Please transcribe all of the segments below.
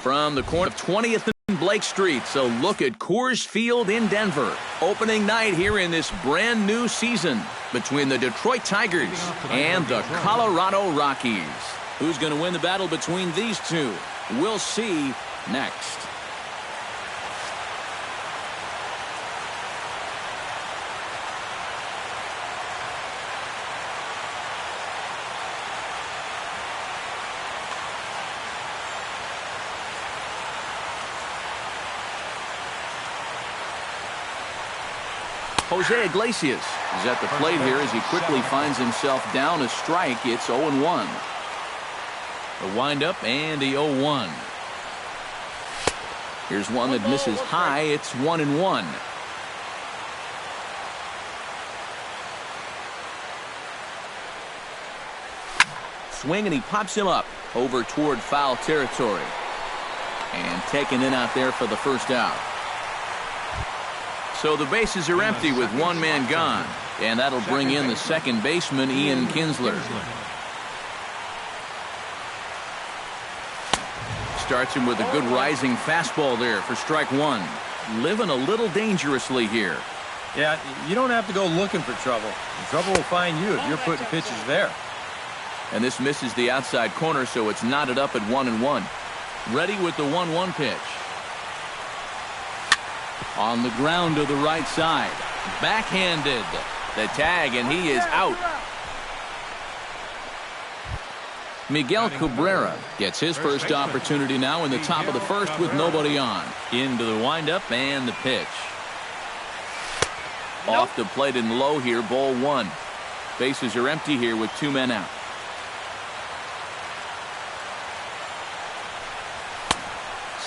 From the corner of 20th and Blake Street, so look at Coors Field in Denver. Opening night here in this brand new season between the Detroit Tigers and the Colorado Rockies. Who's going to win the battle between these two? We'll see next. Jose Iglesias is at the plate here as he quickly finds himself down a strike. It's 0-1. The windup and the 0-1. Here's one that misses high. It's 1-1. Swing and he pops him up over toward foul territory. And taken in out there for the first out. So the bases are empty with one man gone. And that'll bring in the second baseman, Ian Kinsler. Starts him with a good rising fastball there for strike one. Living a little dangerously here. Yeah, you don't have to go looking for trouble. The trouble will find you if you're putting pitches there. And this misses the outside corner, so it's knotted up at 1-1. Ready with the 1-1 pitch. On the ground to the right side. Backhanded. The tag, and he is out. Miguel Cabrera gets his first opportunity now in the top of the first with nobody on. Into the windup and the pitch. Off the plate and low here, ball one. Bases are empty here with two men out.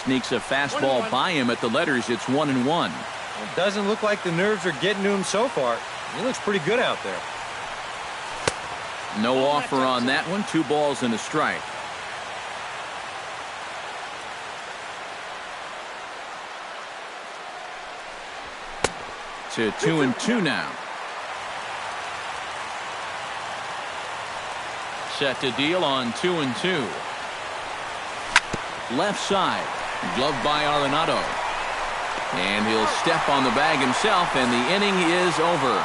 Sneaks a fastball by him at the letters. It's 1-1. It doesn't look like the nerves are getting to him so far. He looks pretty good out there. No offer on that one. 2 balls and a strike. To 2-2 now. Set to deal on 2-2. Left side. Gloved by Arenado. And he'll step on the bag himself, and the inning is over.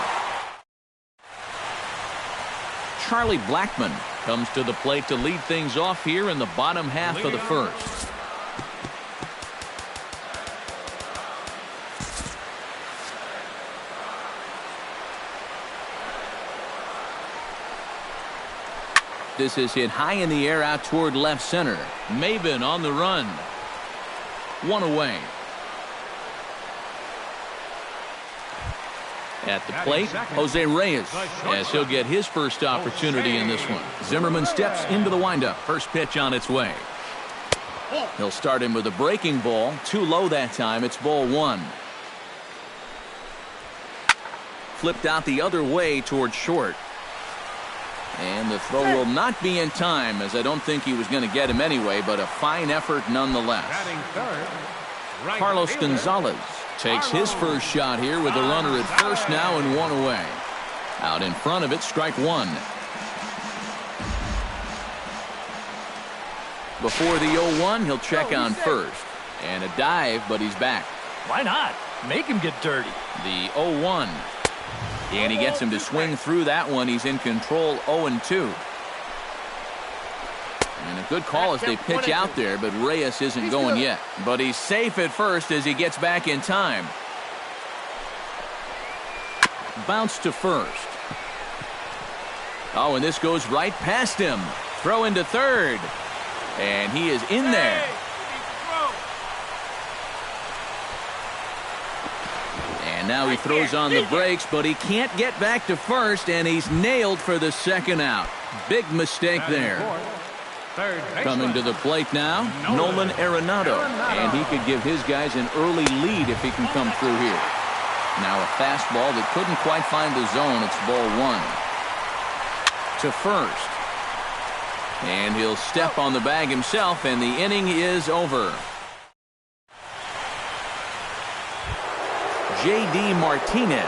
Charlie Blackmon comes to the plate to lead things off here in the bottom half of the first. This is hit high in the air out toward left center. Maben on the run. One away. At the plate, Jose Reyes, as he'll get his first opportunity in this one. Zimmerman steps into the windup. First pitch on its way. He'll start him with a breaking ball. Too low that time. It's ball one. Flipped out the other way towards short. And the throw will not be in time, as I don't think he was going to get him anyway, but a fine effort nonetheless. Carlos Gonzalez takes his first shot here with a runner at first now and one away. Out in front of it, strike one. Before the 0-1, he'll check on first. And a dive, but he's back. Why not? Make him get dirty. The 0-1. And he gets him to swing through that one. He's in control 0-2. And a good call as they pitch out there, but Reyes isn't going yet. But he's safe at first as he gets back in time. Bounce to first. Oh, and this goes right past him. Throw into third. And he is in there. And now he throws on the brakes, but he can't get back to first, and he's nailed for the second out. Big mistake there. Coming to the plate now, Nolan Arenado. And he could give his guys an early lead if he can come through here. Now a fastball that couldn't quite find the zone. It's ball one. To first. And he'll step on the bag himself, and the inning is over. J.D. Martinez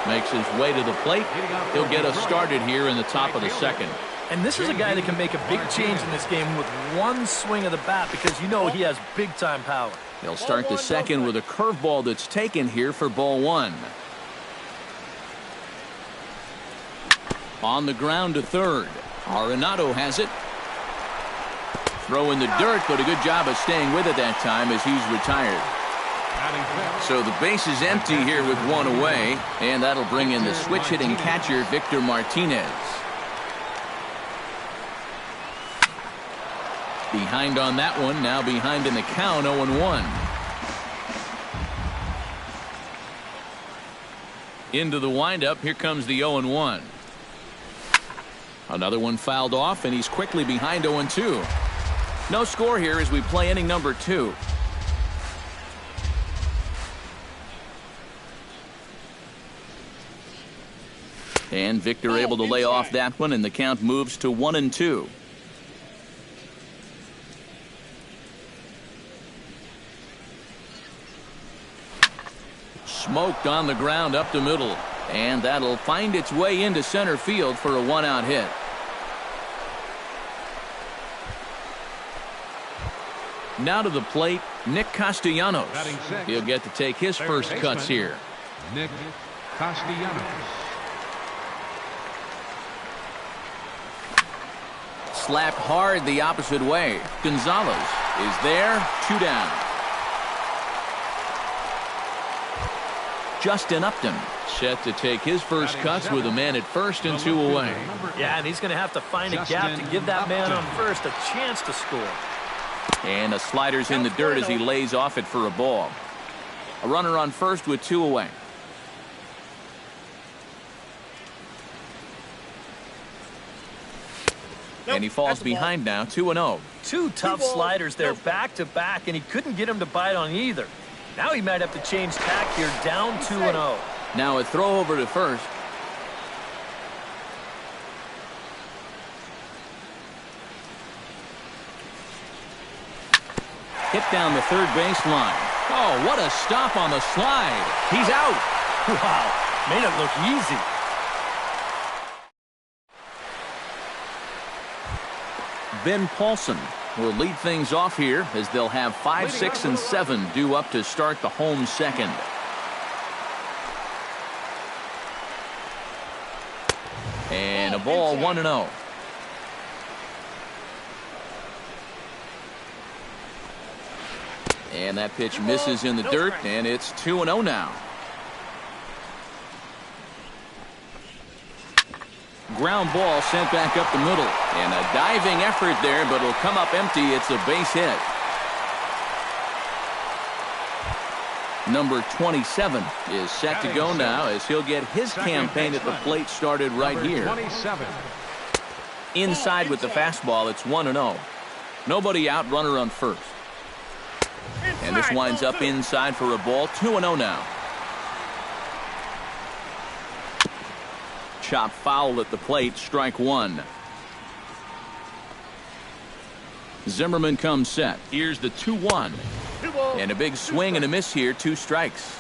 makes his way to the plate. He'll get us started here in the top of the second. And this is a guy that can make a big change in this game with one swing of the bat, because you know he has big-time power. He'll start the second with a curveball that's taken here for ball one. On the ground to third. Arenado has it. Throw in the dirt, but a good job of staying with it that time as he's retired. So the base is empty here with one away, and that'll bring in the switch-hitting catcher, Victor Martinez. Behind on that one, now behind in the count, 0-1. Into the windup, here comes the 0-1. Another one fouled off, and he's quickly behind 0-2. No score here as we play inning number 2. And Victor able to lay off that one, and the count moves to 1-2. Smoked on the ground up the middle, and that'll find its way into center field for a one-out hit. Now to the plate, Nick Castellanos. He'll get to take his first cuts here. Nick Castellanos. Slapped hard the opposite way. Gonzalez is there, 2 down. Justin Upton set to take his first cuts with a man at first and 2 away. Yeah, and he's going to have to find a gap to give that man on first a chance to score. And a slider's in the dirt as he lays off it for a ball. A runner on first with 2 away. And he falls behind now, 2-0. 2 tough sliders there back to back, and he couldn't get him to bite on either. Now he might have to change tack here, down 2-0. Now a throw over to first. Hit down the third baseline. Oh, what a stop on the slide. He's out. Wow, made it look easy. Ben Paulson will lead things off here as they'll have 5, 6, and 7 due up to start the home second. And a ball, 1-0. And that pitch misses in the dirt, and it's 2-0 now. Ground ball sent back up the middle, and a diving effort there, but it'll come up empty. It's a base hit. Number 27 is set to go now as he'll get his campaign at the plate started right here. 27. Inside with the fastball, it's 1-0. Nobody out, runner on first. And this winds up inside for a ball, 2-0 now. Chop foul at the plate, strike one. Zimmerman comes set. Here's the 2-1. And a big swing and a miss here, 2 strikes.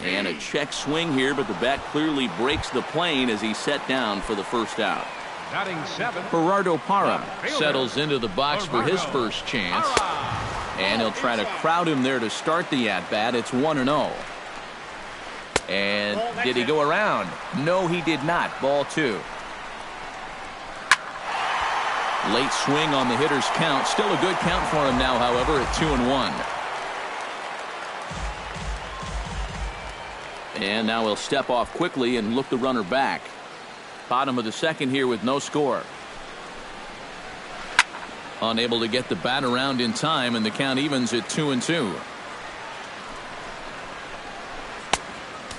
And a check swing here, but the bat clearly breaks the plane as he's set down for the first out. Batting 7. Gerardo Parra settles into the box for his first chance. And he'll try to crowd him there to start the at-bat. It's 1-0. And did he go around? No, he did not. Ball 2. Late swing on the hitter's count. Still a good count for him now, however, at 2-1. And now he'll step off quickly and look the runner back. Bottom of the second here with no score. Unable to get the bat around in time, and the count evens at 2-2.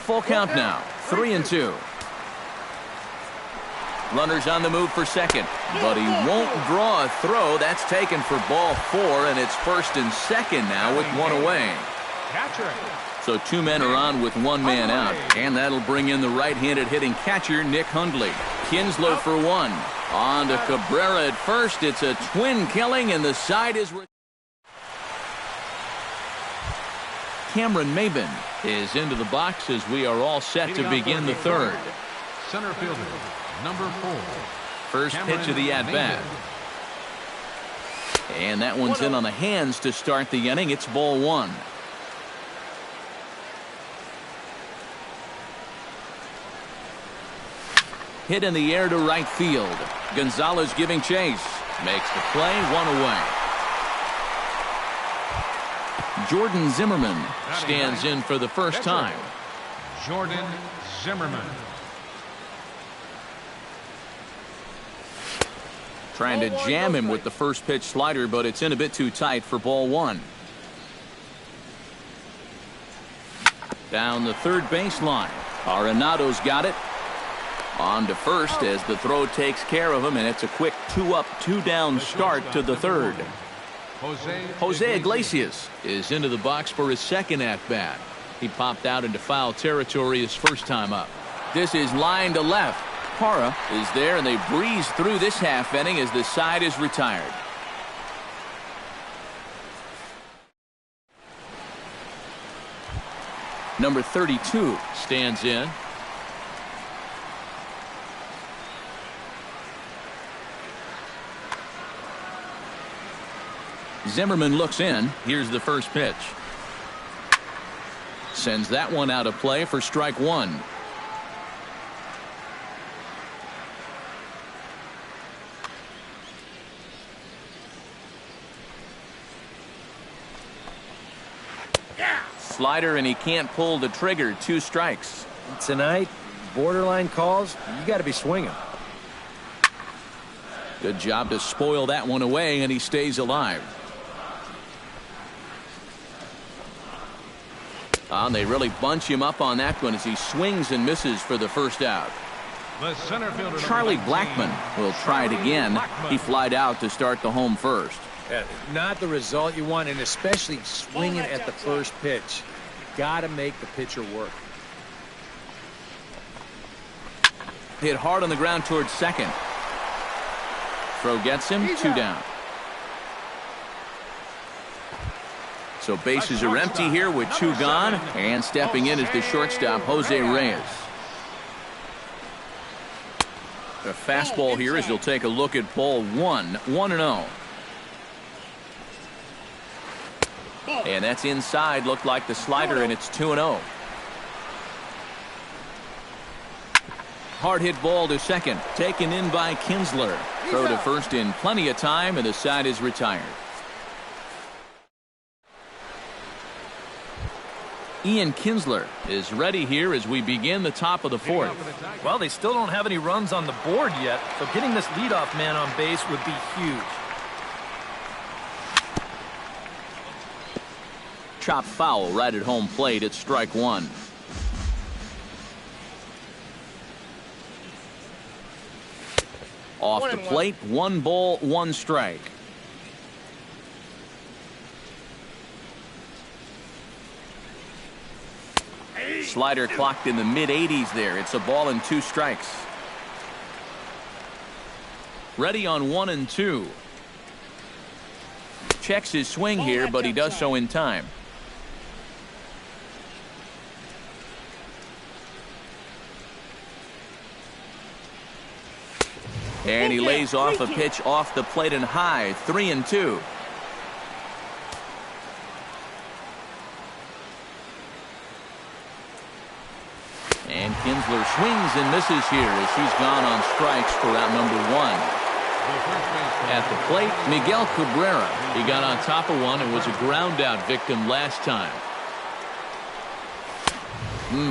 Full count now, 3-2. Runners on the move for second, but he won't draw a throw. That's taken for ball 4, and it's first and second now with 1 away. So 2 men are on with 1 man out, and that'll bring in the right-handed hitting catcher Nick Hundley. Kinsler for 1. On to Cabrera at first. It's a twin killing, and the side is... Cameron Maben is into the box as we are all set to begin the third. Center fielder, number 4. First pitch of the at-bat. And that one's in on the hands to start the inning. It's ball 1. Hit in the air to right field. Gonzalez giving chase. Makes the play, 1 away. Jordan Zimmerman stands in for the first time. Jordan Zimmerman. Trying to jam him with the first pitch slider, but it's in a bit too tight for ball 1. Down the third baseline. Arenado's got it. On to first as the throw takes care of him, and it's a quick 2-up, 2-down start to the third. Jose Iglesias is into the box for his second at-bat. He popped out into foul territory his first time up. This is line to left. Parra is there, and they breeze through this half inning as the side is retired. Number 32 stands in. Zimmerman looks in. Here's the first pitch. Sends that one out of play for strike 1. Slider, and he can't pull the trigger. 2 strikes. Tonight, borderline calls, you got to be swinging. Good job to spoil that one away, and he stays alive. They really bunch him up on that one as he swings and misses for the first out. The center fielder, Charlie Blackmon will try it again. He flied out to start the home first. Not the result you want, and especially swinging at the first pitch. Got to make the pitcher work. Hit hard on the ground towards second. Throw gets him, 2 down. So bases are empty here with 2 gone, and stepping in is the shortstop, Jose Reyes. A fastball here as he'll take a look at ball 1, 1-0. And that's inside, looked like the slider, and it's 2-0. Hard hit ball to second, taken in by Kinsler. Throw to first in plenty of time, and the side is retired. Ian Kinsler is ready here as we begin the top of the 4th. Well, they still don't have any runs on the board yet, so getting this leadoff man on base would be huge. Chop foul right at home plate. It's strike one. Off the plate, 1 ball, 1 strike. Slider clocked in the mid-80s there. It's a ball and 2 strikes. Ready on 1 and 2. Checks his swing here, but he does so in time. And he lays off a pitch off the plate and high. 3 and 2. And Kinsler swings and misses here as he's gone on strikes for out number 1. At the plate, Miguel Cabrera. He got on top of one and was a ground out victim last time.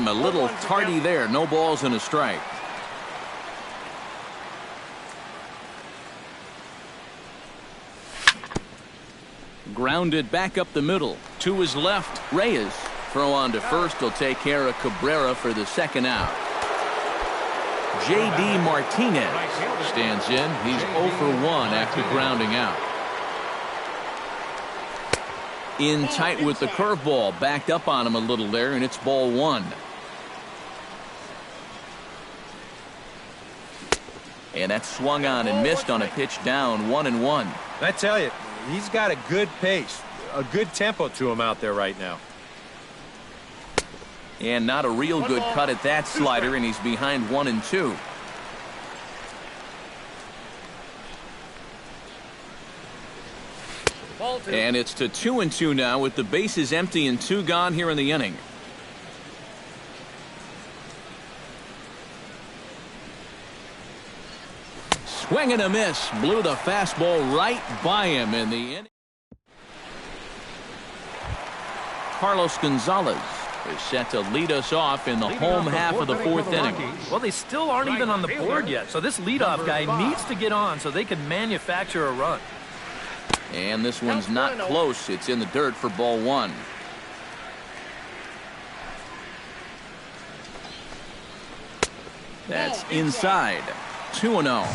A little tardy there. No balls and a strike. Grounded back up the middle. To his left, Reyes. Throw on to first will take care of Cabrera for the second out. J.D. Martinez stands in. He's 0 for 1 after grounding out. In tight with the curveball. Backed up on him a little there, and it's ball 1. And that's swung on and missed on a pitch down. 1 and 1. I tell you, he's got a good pace, a good tempo to him out there right now. And not a real good cut at that slider, and he's behind 1 and 2. And it's to 2 and 2 now with the bases empty and 2 gone here in the inning. Swing and a miss. Blew the fastball right by him in the inning. Carlos Gonzalez is set to lead us off in the home half of the 4th inning. Well, they still aren't even on the board yet, so this leadoff guy needs to get on so they can manufacture a run. And this one's not close. It's in the dirt for ball 1. That's inside. 2-0.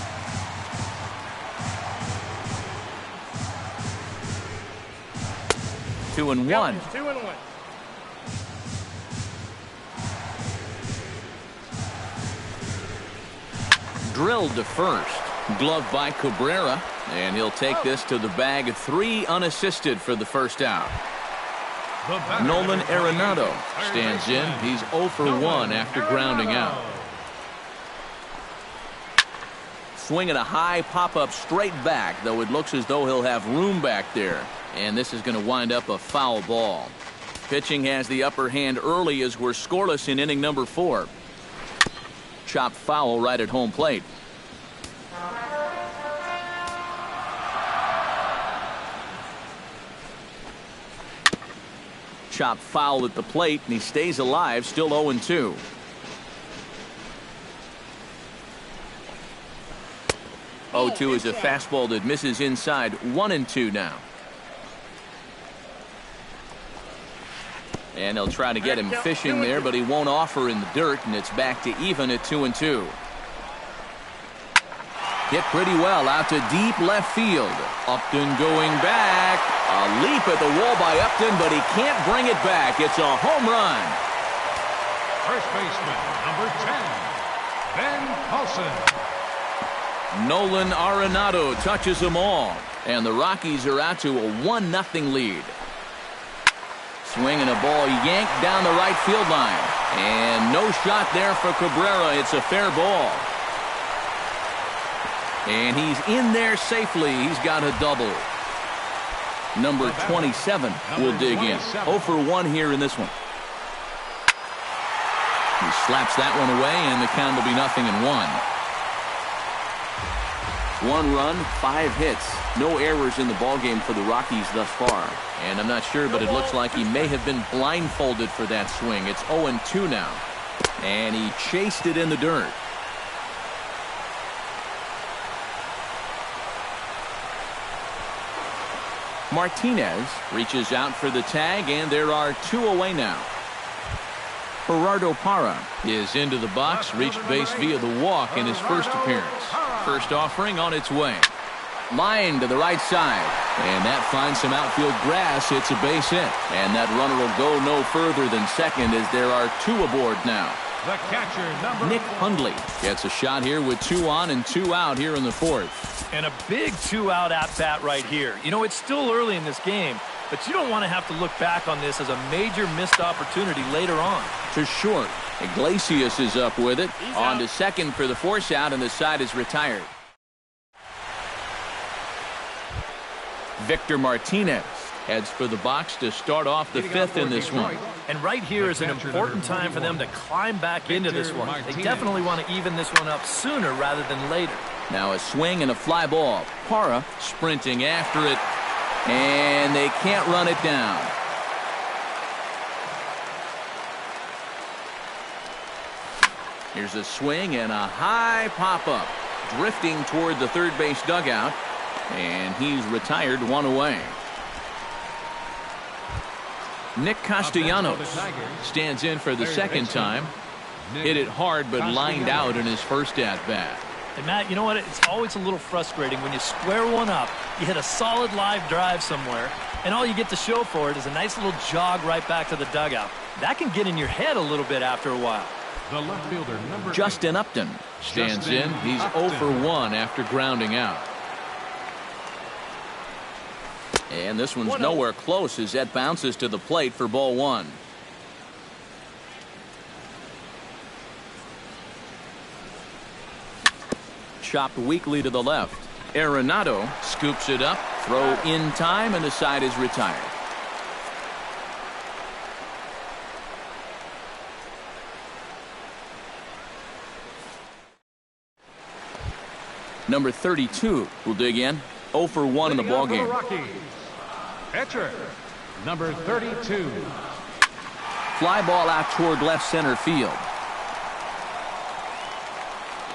Two and one. Drilled to first. Glove by Cabrera. And he'll take this to the bag. 3 unassisted for the first out. Nolan Arenado stands in. He's 0 for 1 after grounding out. Swinging a high pop-up straight back, though it looks as though he'll have room back there. And this is going to wind up a foul ball. Pitching has the upper hand early as we're scoreless in inning number 4. Chopped foul right at home plate. Chopped foul at the plate, and he stays alive, still 0-2. Oh-2 is a fastball that misses inside. 1-2 now. And they'll try to get him fishing there, but he won't offer in the dirt, and it's back to even at 2-2. Hit pretty well out to deep left field. Upton going back. A leap at the wall by Upton, but he can't bring it back. It's a home run. First baseman, number 10, Ben Paulson. Nolan Arenado touches them all, and the Rockies are out to a 1-0 lead. Swinging a ball yanked down the right field line, and no shot there for Cabrera. It's a fair ball. And he's in there safely. He's got a double. Number 27 will dig in. 0 for 1 here in this one. He slaps that one away, and the count will be 0-1. 1 run, 5 hits. No errors in the ballgame for the Rockies thus far. And I'm not sure, but it looks like he may have been blindfolded for that swing. It's 0-2 now. And he chased it in the dirt. Martinez reaches out for the tag, and there are 2 away now. Gerardo Parra is into the box, reached base via the walk in his first appearance. First offering on its way. Line to the right side, and that finds some outfield grass. It's a base hit, and that runner will go no further than second as there are 2 aboard now. The catcher, Nick Hundley gets a shot here with 2 on and 2 out here in the 4th. And a big 2-out at-bat right here. You know, it's still early in this game, but you don't want to have to look back on this as a major missed opportunity later on. To short. Iglesias is up with it. On to second for the force out, and the side is retired. Victor Martinez heads for the box to start off the 5th in this one. And right here is an important time for them to climb back into this one. They definitely want to even this one up sooner rather than later. Now a swing and a fly ball. Parra sprinting after it, and they can't run it down. Here's a swing and a high pop-up. Drifting toward the third base dugout, and he's retired 1 away. Nick Castellanos stands in for the second time. Hit it hard, but lined out in his first at-bat. And Matt, you know what? It's always a little frustrating when you square one up, you hit a solid live drive somewhere, and all you get to show for it is a nice little jog right back to the dugout. That can get in your head a little bit after a while. The left fielder, number Justin Upton stands in. He's 0 for 1 after grounding out. And this one's nowhere close as that bounces to the plate for ball 1. Chopped weakly to the left. Arenado scoops it up. Throw in time, and the side is retired. Number 32 will dig in. 0 for 1 in the ballgame. Pitcher, number 32. Fly ball out toward left center field.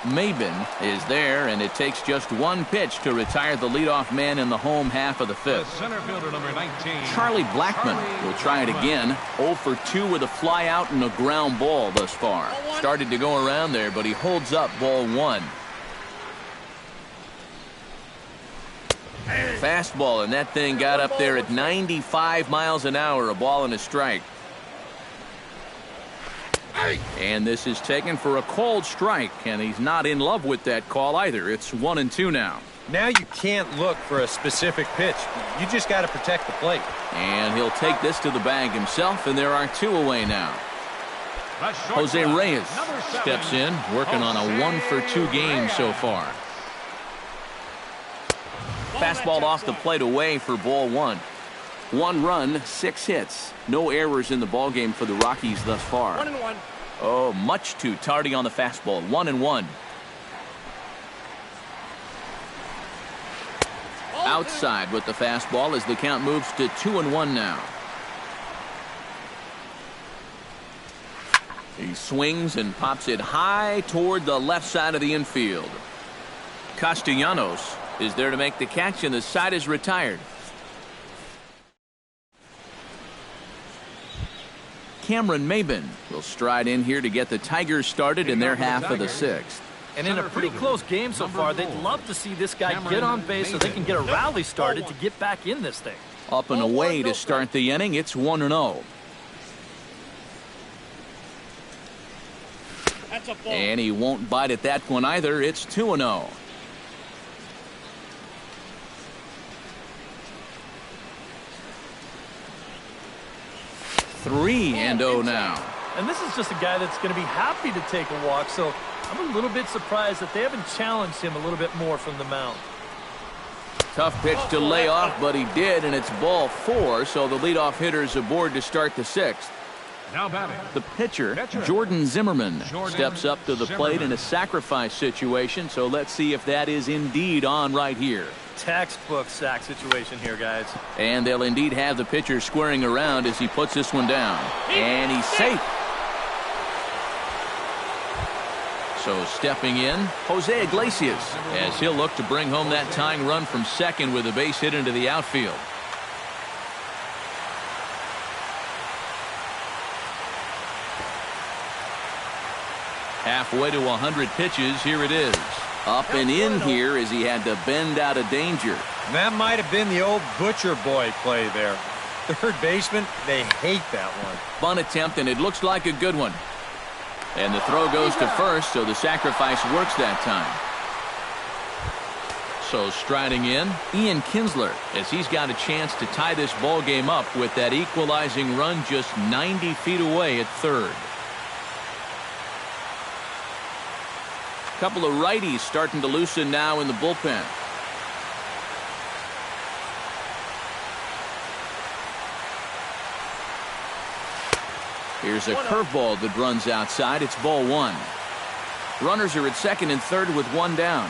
Mabin is there, and it takes just 1 pitch to retire the leadoff man in the home half of the 5th. The center fielder, number 19. Charlie Blackmon will try it again. 0 for 2 with a fly out and a ground ball thus far. Started to go around there, but he holds up ball 1. Fastball, and that thing got up there at 95 miles an hour, a ball and a strike. And this is taken for a called strike, and he's not in love with that call either. It's 1 and 2 now. Now you can't look for a specific pitch. You just got to protect the plate. And he'll take this to the bag himself, and there are 2 away now. Jose Reyes steps in, working on a 1 for 2 game so far. Fastball off the plate away for ball 1. 1 run, 6 hits. No errors in the ballgame for the Rockies thus far. 1-1. Oh, much too tardy on the fastball. 1-1. Outside with the fastball as the count moves to 2-1 now. He swings and pops it high toward the left side of the infield. Castellanos is there to make the catch, and the side is retired. Cameron Mabin will stride in here to get the Tigers started in their half of the 6th. And in a pretty close game so far, they'd love to see this guy get on base so they can get a rally started to get back in this thing. Up and away to start the inning. It's 1-0. And he won't bite at that one either. It's 2-0. 3-0 now. And this is just a guy that's going to be happy to take a walk, so I'm a little bit surprised that they haven't challenged him a little bit more from the mound. Tough pitch to lay off, but he did, and it's ball 4, so the leadoff hitter is aboard to start the 6th. Now batting. The pitcher, Jordan Zimmerman, steps up to the plate in a sacrifice situation, so let's see if that is indeed on right here. Textbook sack situation here, guys. And they'll indeed have the pitcher squaring around as he puts this one down. And he's safe. So stepping in, Jose Iglesias, as he'll look to bring home that tying run from second with a base hit into the outfield. halfway to 100 pitches. Here it is. Up and in here as he had to bend out of danger. And that might have been the old butcher boy play there. Third baseman, they hate that one. Bunt attempt, and it looks like a good one. And the throw goes to first, so the sacrifice works that time. So striding in, Ian Kinsler, as he's got a chance to tie this ball game up with that equalizing run just 90 feet away at third. A couple of righties starting to loosen now in the bullpen. Here's a curveball that runs outside. It's ball one. Runners are at second and third with one down.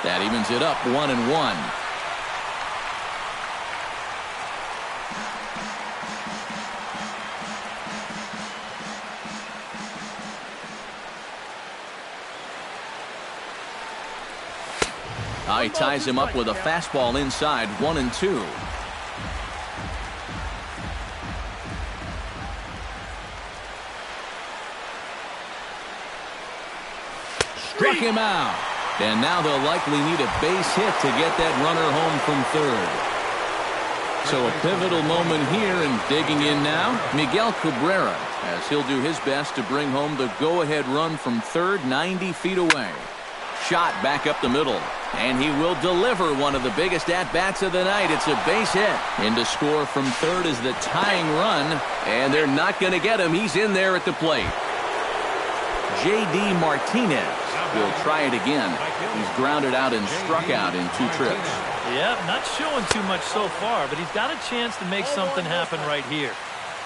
That evens it up 1-1. He ties him up with a fastball inside, 1-2. Struck him out. And now they'll likely need a base hit to get that runner home from third. So a pivotal moment here, and digging in now, Miguel Cabrera, as he'll do his best to bring home the go-ahead run from third, 90 feet away. Shot back up the middle, and he will deliver one of the biggest at-bats of the night. It's a base hit. In to score from third is the tying run, and they're not going to get him. He's in there at the plate. J.D. Martinez will try it again. He's grounded out and struck out in 2 trips. Yep, not showing too much so far, but he's got a chance to make something happen right here.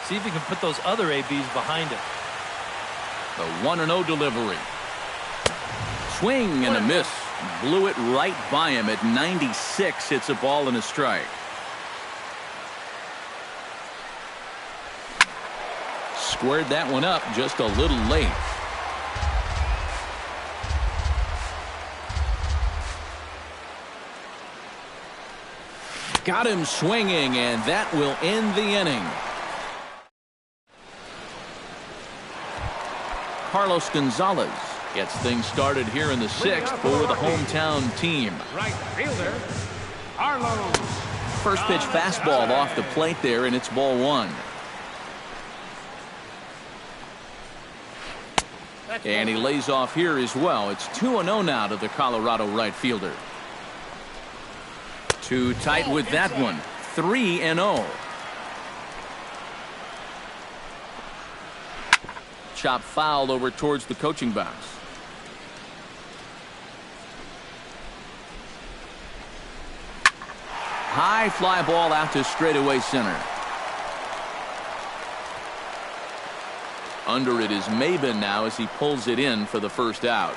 See if he can put those other ABs behind him. The 1-0 delivery. Swing and a miss. Blew it right by him at 96. It's a ball and a strike. Squared that one up just a little late. Got him swinging, and that will end the inning. Carlos Gonzalez gets things started here in the 6th for the hometown team. Right fielder, Carlos. First pitch fastball off the plate there, and it's ball one. And he lays off here as well. It's 2-0 now to the Colorado right fielder. Too tight with that one. 3-0. Chop foul over towards the coaching box. High fly ball out to straightaway center. Under it is Maben now as he pulls it in for the first out.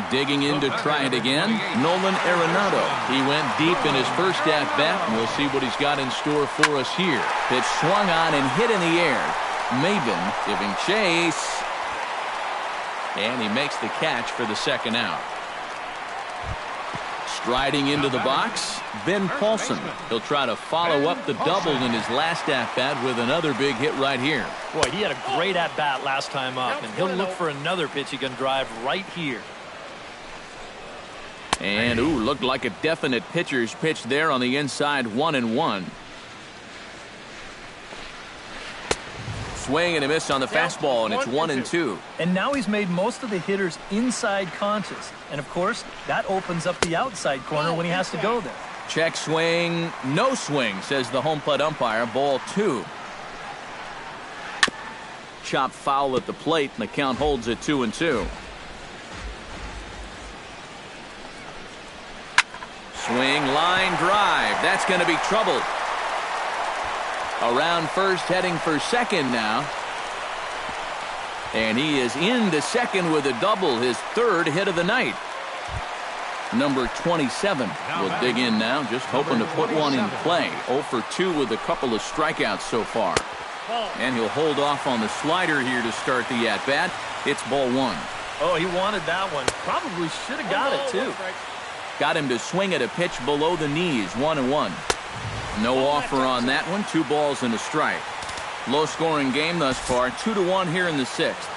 Digging in to try it again, Nolan Arenado. He went deep in his first at-bat, and we'll see what he's got in store for us here. Pitch swung on and hit in the air. Maben giving chase. And he makes the catch for the second out. Striding into the box, Ben Paulson. He'll try to follow up the double in his last at-bat with another big hit right here. Boy, he had a great at-bat last time up, and he'll look for another pitch he can drive right here. And, looked like a definite pitcher's pitch there on the inside, 1-1. Swing and a miss on the fastball, and it's 1-2. And now he's made most of the hitters inside conscious. And, of course, that opens up the outside corner when he has to go there. Check swing, no swing, says the home plate umpire. Ball 2. Chop foul at the plate, and the count holds at 2-2. Swing, line drive. That's going to be trouble. Around first, heading for second now. And he is into second with a double, his third hit of the night. Number 27 will dig in now, just hoping to put one in play. 0 for 2 with a couple of strikeouts so far. And he'll hold off on the slider here to start the at-bat. It's ball 1. Oh, he wanted that one. Probably should have got it, too. Got him to swing at a pitch below the knees, 1-1. No offer on that one. 2 balls and a strike. Low-scoring game thus far. 2-1 here in the 6th.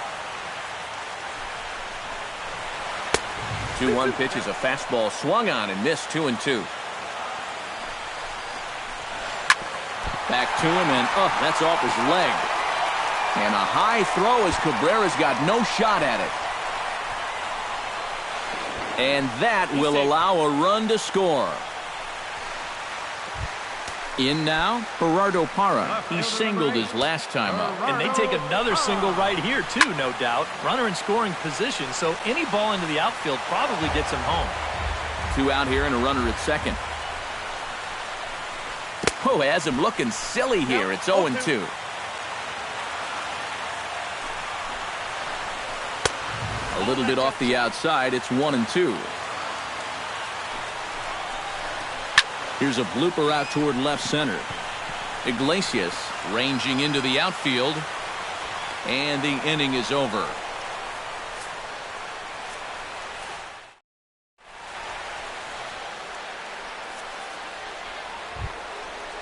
2-1 pitch is a fastball swung on and missed. 2-2. Back to him, and that's off his leg. And a high throw as Cabrera's got no shot at it. And that will allow a run to score. In now, Gerardo Parra. He singled his last time up. And they take another single right here, too, no doubt. Runner in scoring position, so any ball into the outfield probably gets him home. 2 out here and a runner at second. Oh, has him looking silly here. It's 0-2. A little bit off the outside. It's 1-2. Here's a blooper out toward left center. Iglesias ranging into the outfield. And the inning is over.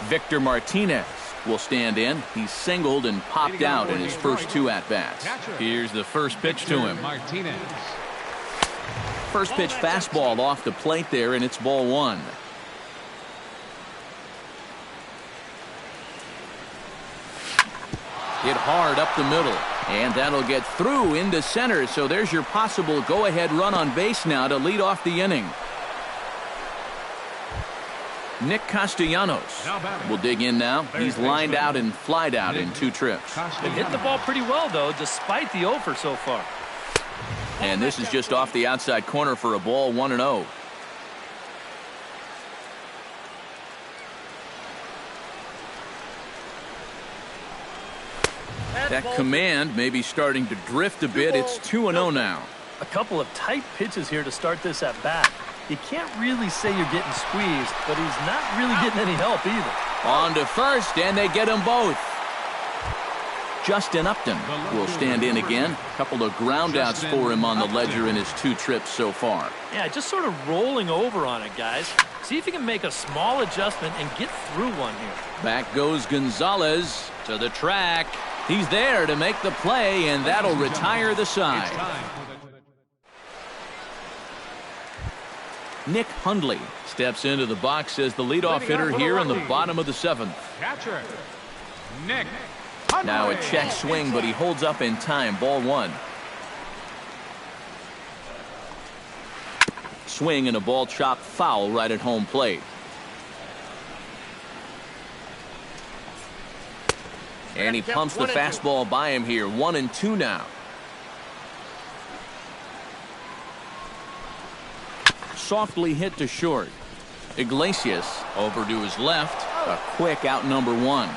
Victor Martinez will stand in. He's singled and popped out in his first 2 at-bats. Here's the first pitch to him. First pitch fastball off the plate there, and it's ball 1. Hit hard up the middle, and that'll get through into center. So there's your possible go-ahead run on base now to lead off the inning. Nick Castellanos will dig in now. He's lined out and flied out in 2 trips. They've hit the ball pretty well, though, despite the offer so far. And this is just off the outside corner for a ball. 1-0. That command may be starting to drift a bit. It's 2-0 now. A couple of tight pitches here to start this at bat. You can't really say you're getting squeezed, but he's not really getting any help either. On to first, and they get them both. Justin Upton will stand in again. A couple of groundouts for him on the ledger in his 2 trips so far. Yeah, just sort of rolling over on it, guys. See if you can make a small adjustment and get through one here. Back goes Gonzalez to the track. He's there to make the play, and that'll retire the side. Nick Hundley steps into the box as the leadoff hitter here in the bottom of the 7th. Catcher, Nick. Now a check swing, but he holds up in time. Ball 1. Swing and a ball chopped foul right at home plate. And he pumps the fastball by him here. 1-2 now. Softly hit to short. Iglesias over to his left. A quick out number 1.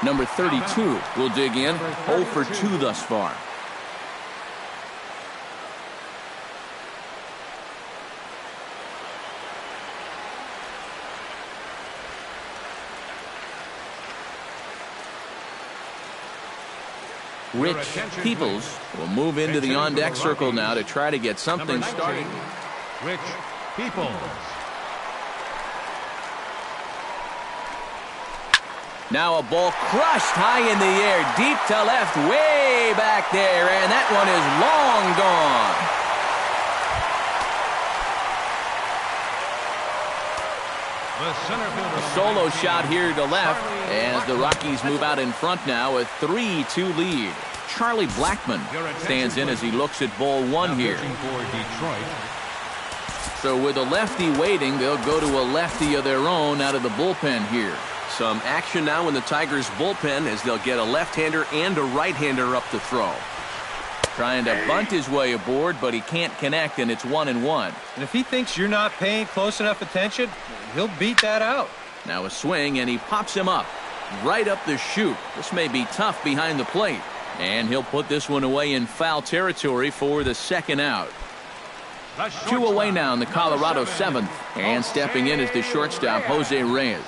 Number 32 will dig in. 0 for 2 thus far. Rich Peoples will move into the on-deck circle now to try to get something started. Rich Peoples. Now a ball crushed high in the air, deep to left, way back there, and that one is long gone. A solo shot here to left as the Rockies move out in front now, a 3-2 lead. Charlie Blackmon stands in as he looks at ball 1 here. So with a lefty waiting, they'll go to a lefty of their own out of the bullpen here. Some action now in the Tigers bullpen as they'll get a left-hander and a right-hander up to throw. Trying to bunt his way aboard, but he can't connect, and it's 1-1. And if he thinks you're not paying close enough attention, he'll beat that out. Now a swing, and he pops him up right up the chute. This may be tough behind the plate. And he'll put this one away in foul territory for the 2nd out. 2 away now in the Colorado 7th. And stepping in is the shortstop, Jose Reyes.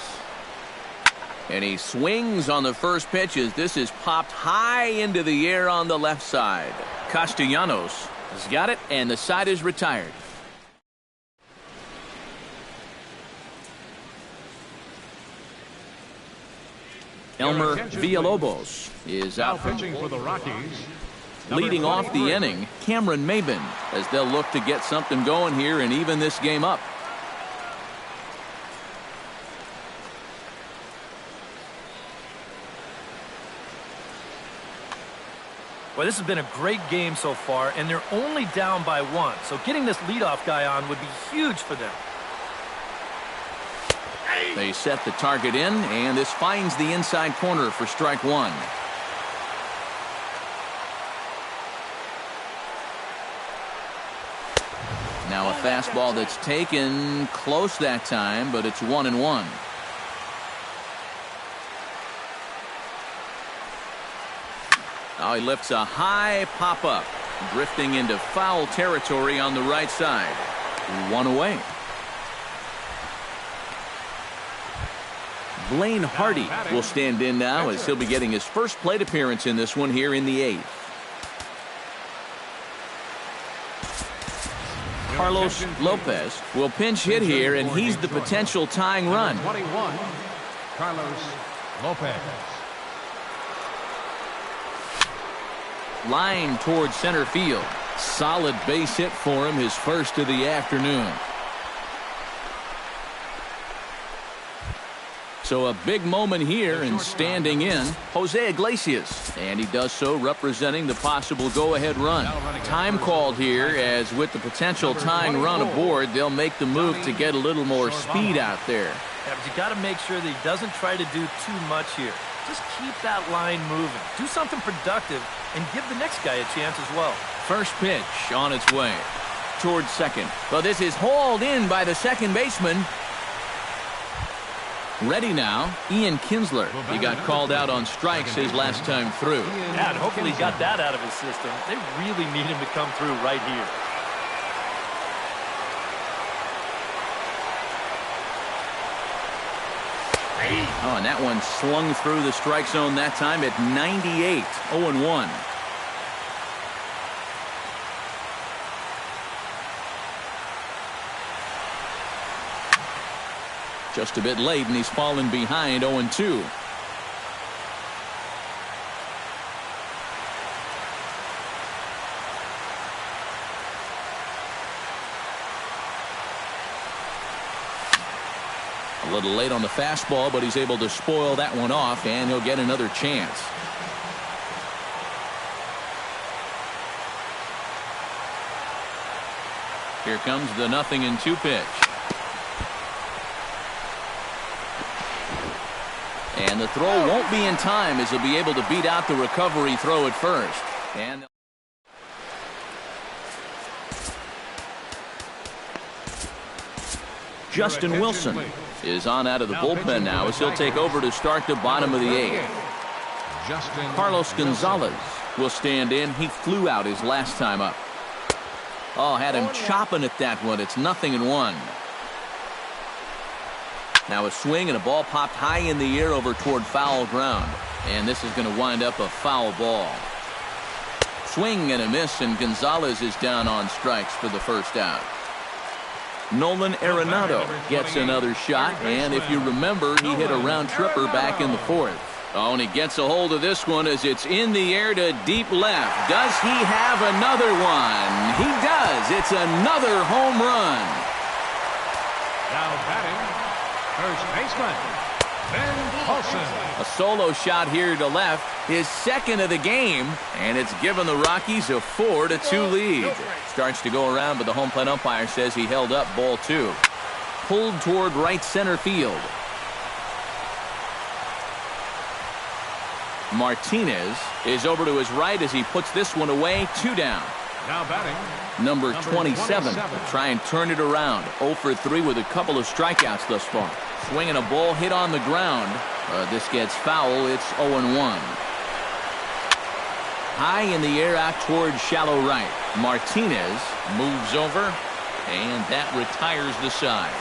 And he swings on the first pitch as this is popped high into the air on the left side. Castellanos has got it, and the side is retired. Elmer Villalobos is Now out for pitching for the Rockies. leading off the inning. Cameron Maben, as they'll look to get something going here and even this game up. Well, this has been a great game so far, and they're only down by 1. So getting this leadoff guy on would be huge for them. They set the target in, and this finds the inside corner for strike 1. Now a fastball that's taken close that time, but it's 1-1. Now he lifts a high pop-up, drifting into foul territory on the right side. 1 away. Blaine Hardy will stand in now as he'll be getting his first plate appearance in this one here in the 8th. Carlos Lopez will pinch hit here, and he's the potential tying run. 21, Carlos Lopez. Line towards center field. Solid base hit for him, his first of the afternoon. So a big moment here, and standing in, Jose Iglesias. And he does so representing the possible go-ahead run. Time called here, as with the potential tying run aboard, they'll make the move to get a little more speed out there. Yeah, but you got to make sure that he doesn't try to do too much here. Just keep that line moving. Do something productive and give the next guy a chance as well. First pitch on its way towards second. Well, this is hauled in by the second baseman. Ready now, Ian Kinsler. He got called out on strikes his last time through. Yeah, and hopefully he got that out of his system. They really need him to come through right here. Oh, and that one slung through the strike zone that time at 98. 0-1. Just a bit late, and he's fallen behind 0-2. A little late on the fastball, but he's able to spoil that one off, and he'll get another chance. Here comes the 0-2 pitch. And the throw won't be in time, as he'll be able to beat out the recovery throw at first. And Justin Wilson is on out of the bullpen now, as he'll take over to start the bottom of the 8th. Carlos Gonzalez will stand in. He flew out his last time up. Oh, had him chopping at that one. It's 0-1. Now a swing, and a ball popped high in the air over toward foul ground. And this is going to wind up a foul ball. Swing and a miss, and Gonzalez is down on strikes for the first out. Nolan Arenado gets another shot, and if you remember, he hit a round tripper back in the 4th. Oh, and he gets a hold of this one as it's in the air to deep left. Does he have another one? He does. It's another home run. Now batting, first baseman, Ben Paulson. A solo shot here to left, his second of the game, and it's given the Rockies a 4-2 lead. Starts to go around, but the home plate umpire says he held up ball 2. Pulled toward right center field. Martinez is over to his right as he puts this one away. 2 down. Now batting, Number 27. Try and turn it around. 0 for 3 with a couple of strikeouts thus far. Swinging a ball hit on the ground. This gets foul. It's 0-1. High in the air out towards shallow right. Martinez moves over, and that retires the side.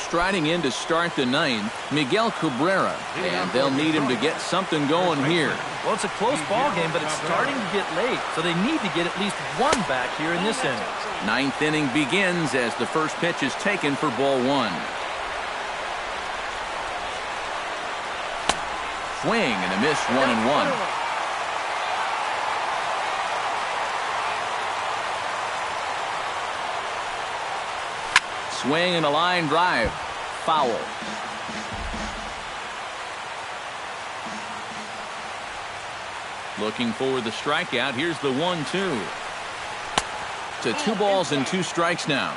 striding in to start the ninth, Miguel Cabrera, and they'll need him to get something going here. Well, it's a close ball game, but it's starting to get late, so they need to get at least one back here in this inning. Ninth inning begins as the first pitch is taken for ball one. Swing and a miss, 1-1. Swing and a line drive. Foul. Looking for the strikeout. Here's the 1-2. To 2 balls and 2 strikes now.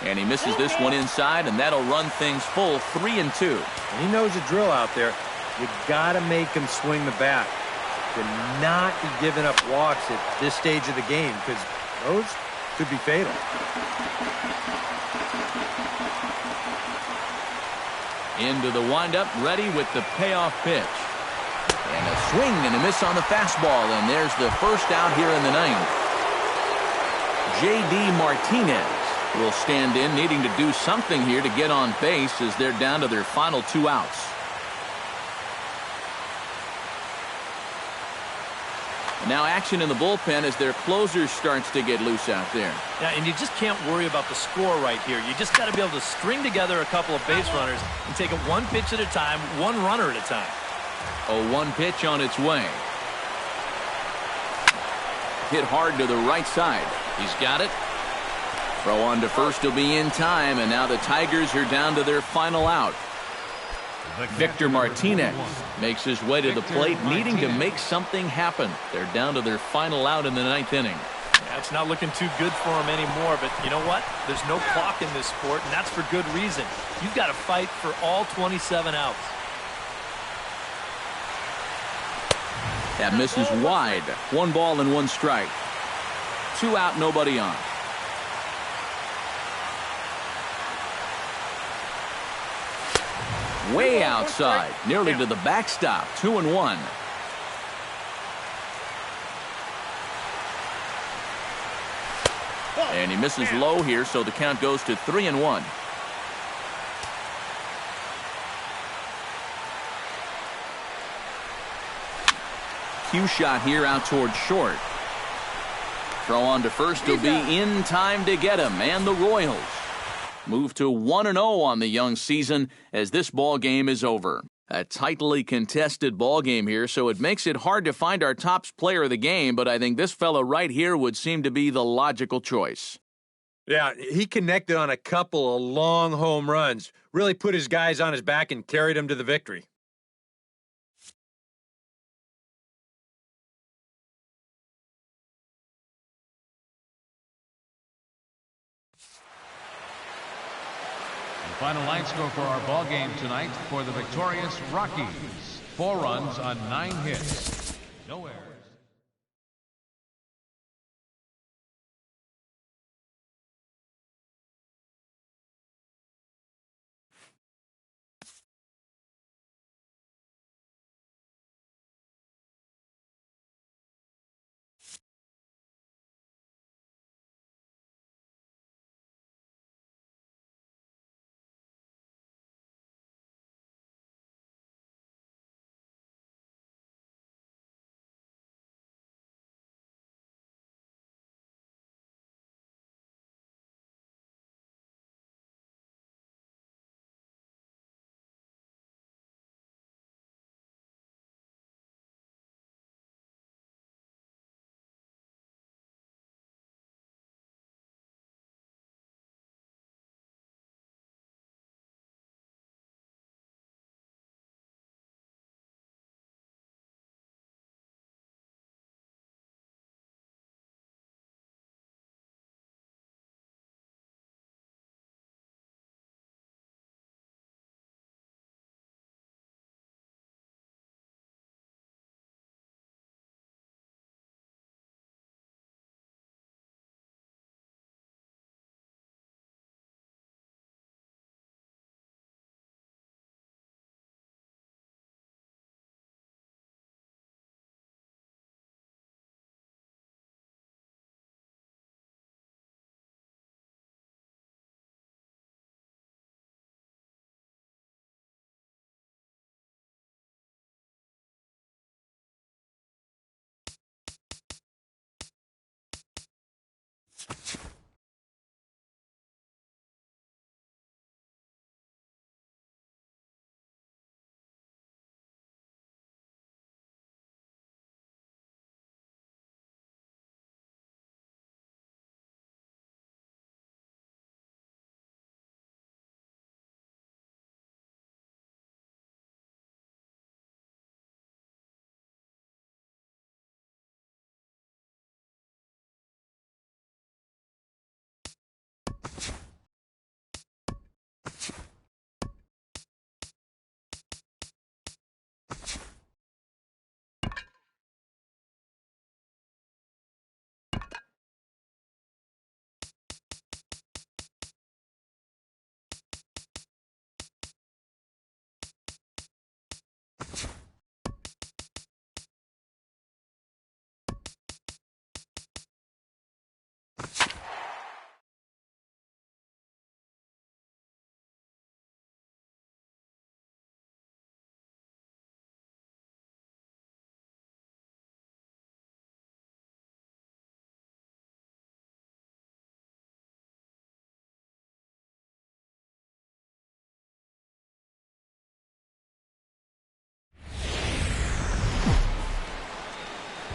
And he misses this one inside, and that'll run things full 3-2. He knows the drill out there. You got to make him swing the bat. To not be giving up walks at this stage of the game, because those could be fatal. Into the windup, ready with the payoff pitch. And a swing and a miss on the fastball, and there's the first out here in the ninth. J.D. Martinez will stand in, needing to do something here to get on base as they're down to their final 2 outs. And now action in the bullpen as their closer starts to get loose out there. Yeah, and you just can't worry about the score right here. You just got to be able to string together a couple of base runners and take it one pitch at a time, one runner at a time. A 1 pitch on its way. Hit hard to the right side. He's got it. Throw on to first will be in time, and now the Tigers are down to their final out. Victor Martinez makes his way to the plate, needing to make something happen. They're down to their final out in the 9th inning. That's not looking too good for him anymore, but you know what? There's no clock in this sport, and that's for good reason. You've got to fight for all 27 outs. That misses wide. 1 ball and 1 strike. 2 out, nobody on. Way outside, nearly to the backstop. 2-1. And he misses low here, so the count goes to 3-1. Cue shot here out towards short. Throw on to first will be in time to get him, and the Royals move to 1-0 on the young season as this ball game is over. A tightly contested ball game here, so it makes it hard to find our top player of the game, but I think this fella right here would seem to be the logical choice. Yeah, he connected on a couple of long home runs, really put his guys on his back and carried them to the victory. Final line score for our ball game tonight for the victorious Rockies. 4 runs on 9 hits. No errors.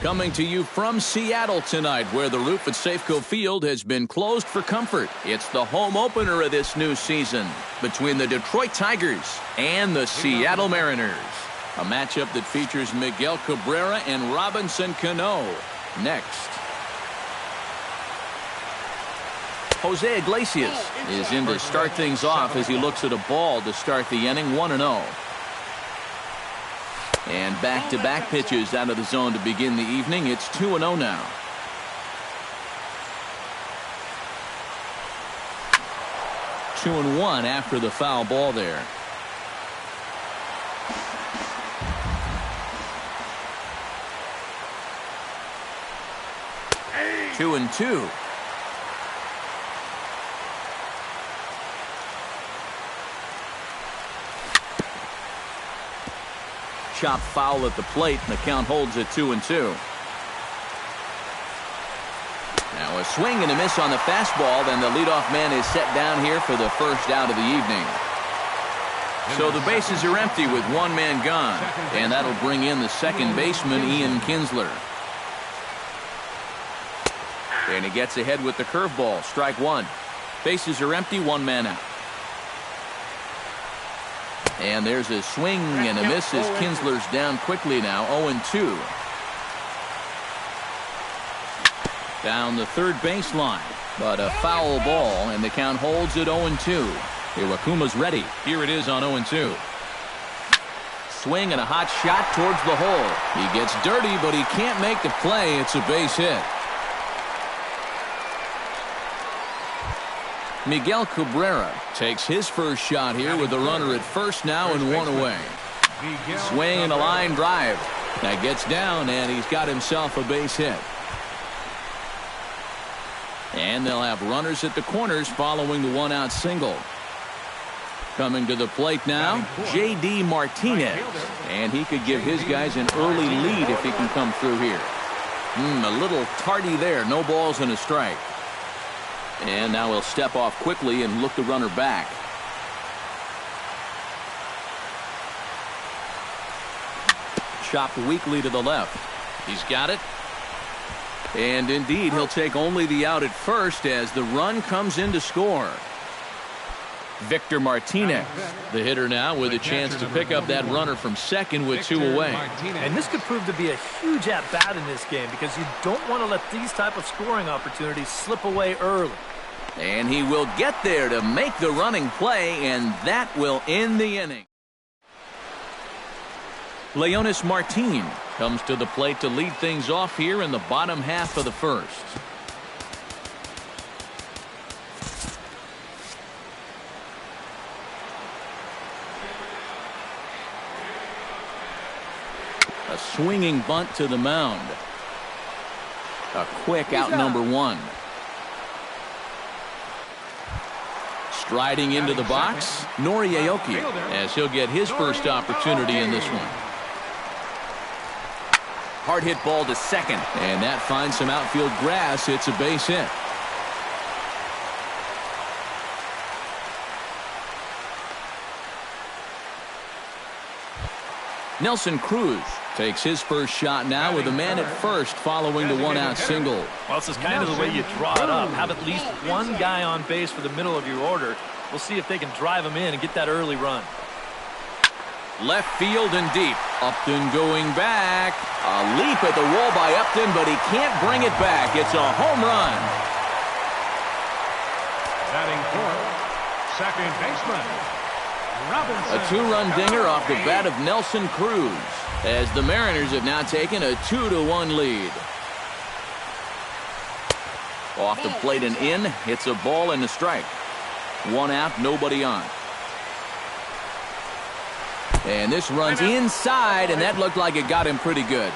Coming to you from Seattle tonight, where the roof at Safeco Field has been closed for comfort. It's the home opener of this new season between the Detroit Tigers and the Seattle Mariners. A matchup that features Miguel Cabrera and Robinson Cano. Next. Jose Iglesias is in to start things off as he looks at a ball to start the inning, 1-0. And back-to-back pitches out of the zone to begin the evening. It's 2-0 now. Two and one after the foul ball there. Two and two. Chop foul at the plate, and the count holds at 2-2. Now a swing and a miss on the fastball, then the leadoff man is set down here for the first out of the evening. So the bases are empty with one man gone, and that'll bring in the second baseman, Ian Kinsler. And he gets ahead with the curveball, strike one. Bases are empty, one man out. And there's a swing and a miss as Kinsler's down quickly now, 0-2. Down the third baseline, but a foul ball, and the count holds at 0-2. Iwakuma's ready. Here it is on 0-2. Swing and a hot shot towards the hole. He gets dirty, but he can't make the play. It's a base hit. Miguel Cabrera takes his first shot here with the runner at first now and one away. Swing and a line drive. That gets down, and he's got himself a base hit. And they'll have runners at the corners following the one-out single. Coming to the plate now, J.D. Martinez. And he could give his guys an early lead if he can come through here. A little tardy there. No balls and a strike. And now he'll step off quickly and look the runner back. Chopped weakly to the left. He's got it. And indeed, he'll take only the out at first as the run comes in to score. Victor Martinez, the hitter now, with a chance to pick up that runner from second with two away. And this could prove to be a huge at-bat in this game because you don't want to let these type of scoring opportunities slip away early. And he will get there to make the running play, and that will end the inning. Leonis Martin comes to the plate to lead things off here in the bottom half of the first. A swinging bunt to the mound. A quick out number one. Striding into the box, Nori Aoki, as he'll get his first opportunity in this one. Hard hit ball to second, and that finds some outfield grass. It's a base hit. Nelson Cruz takes his first shot now with a man at first following the one-out single. Well, this is kind of the way you draw it up. Have at least one guy on base for the middle of your order. We'll see if they can drive him in and get that early run. Left field and deep. Upton going back. A leap at the wall by Upton, but he can't bring it back. It's a home run. Batting fourth, second baseman, Robinson. A two-run dinger off the bat of Nelson Cruz, as the Mariners have now taken a 2-1 lead. Off the plate and in. It's a ball and a strike. One out, nobody on. And this runs inside, and that looked like it got him pretty good.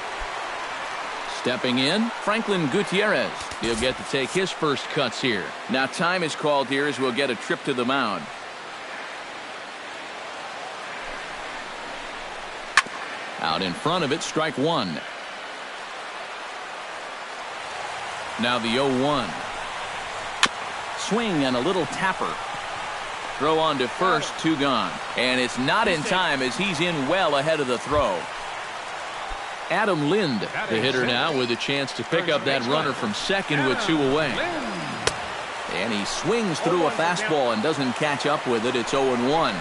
Stepping in, Franklin Gutierrez. He'll get to take his first cuts here. Now time is called here as we'll get a trip to the mound. Out in front of it, strike one. Now the 0-1. Swing and a little tapper. Throw on to first, two gone. And it's not in time as he's in well ahead of the throw. Adam Lind, the hitter now, with a chance to pick up that runner from second with two away. And he swings through a fastball and doesn't catch up with it. It's 0-1.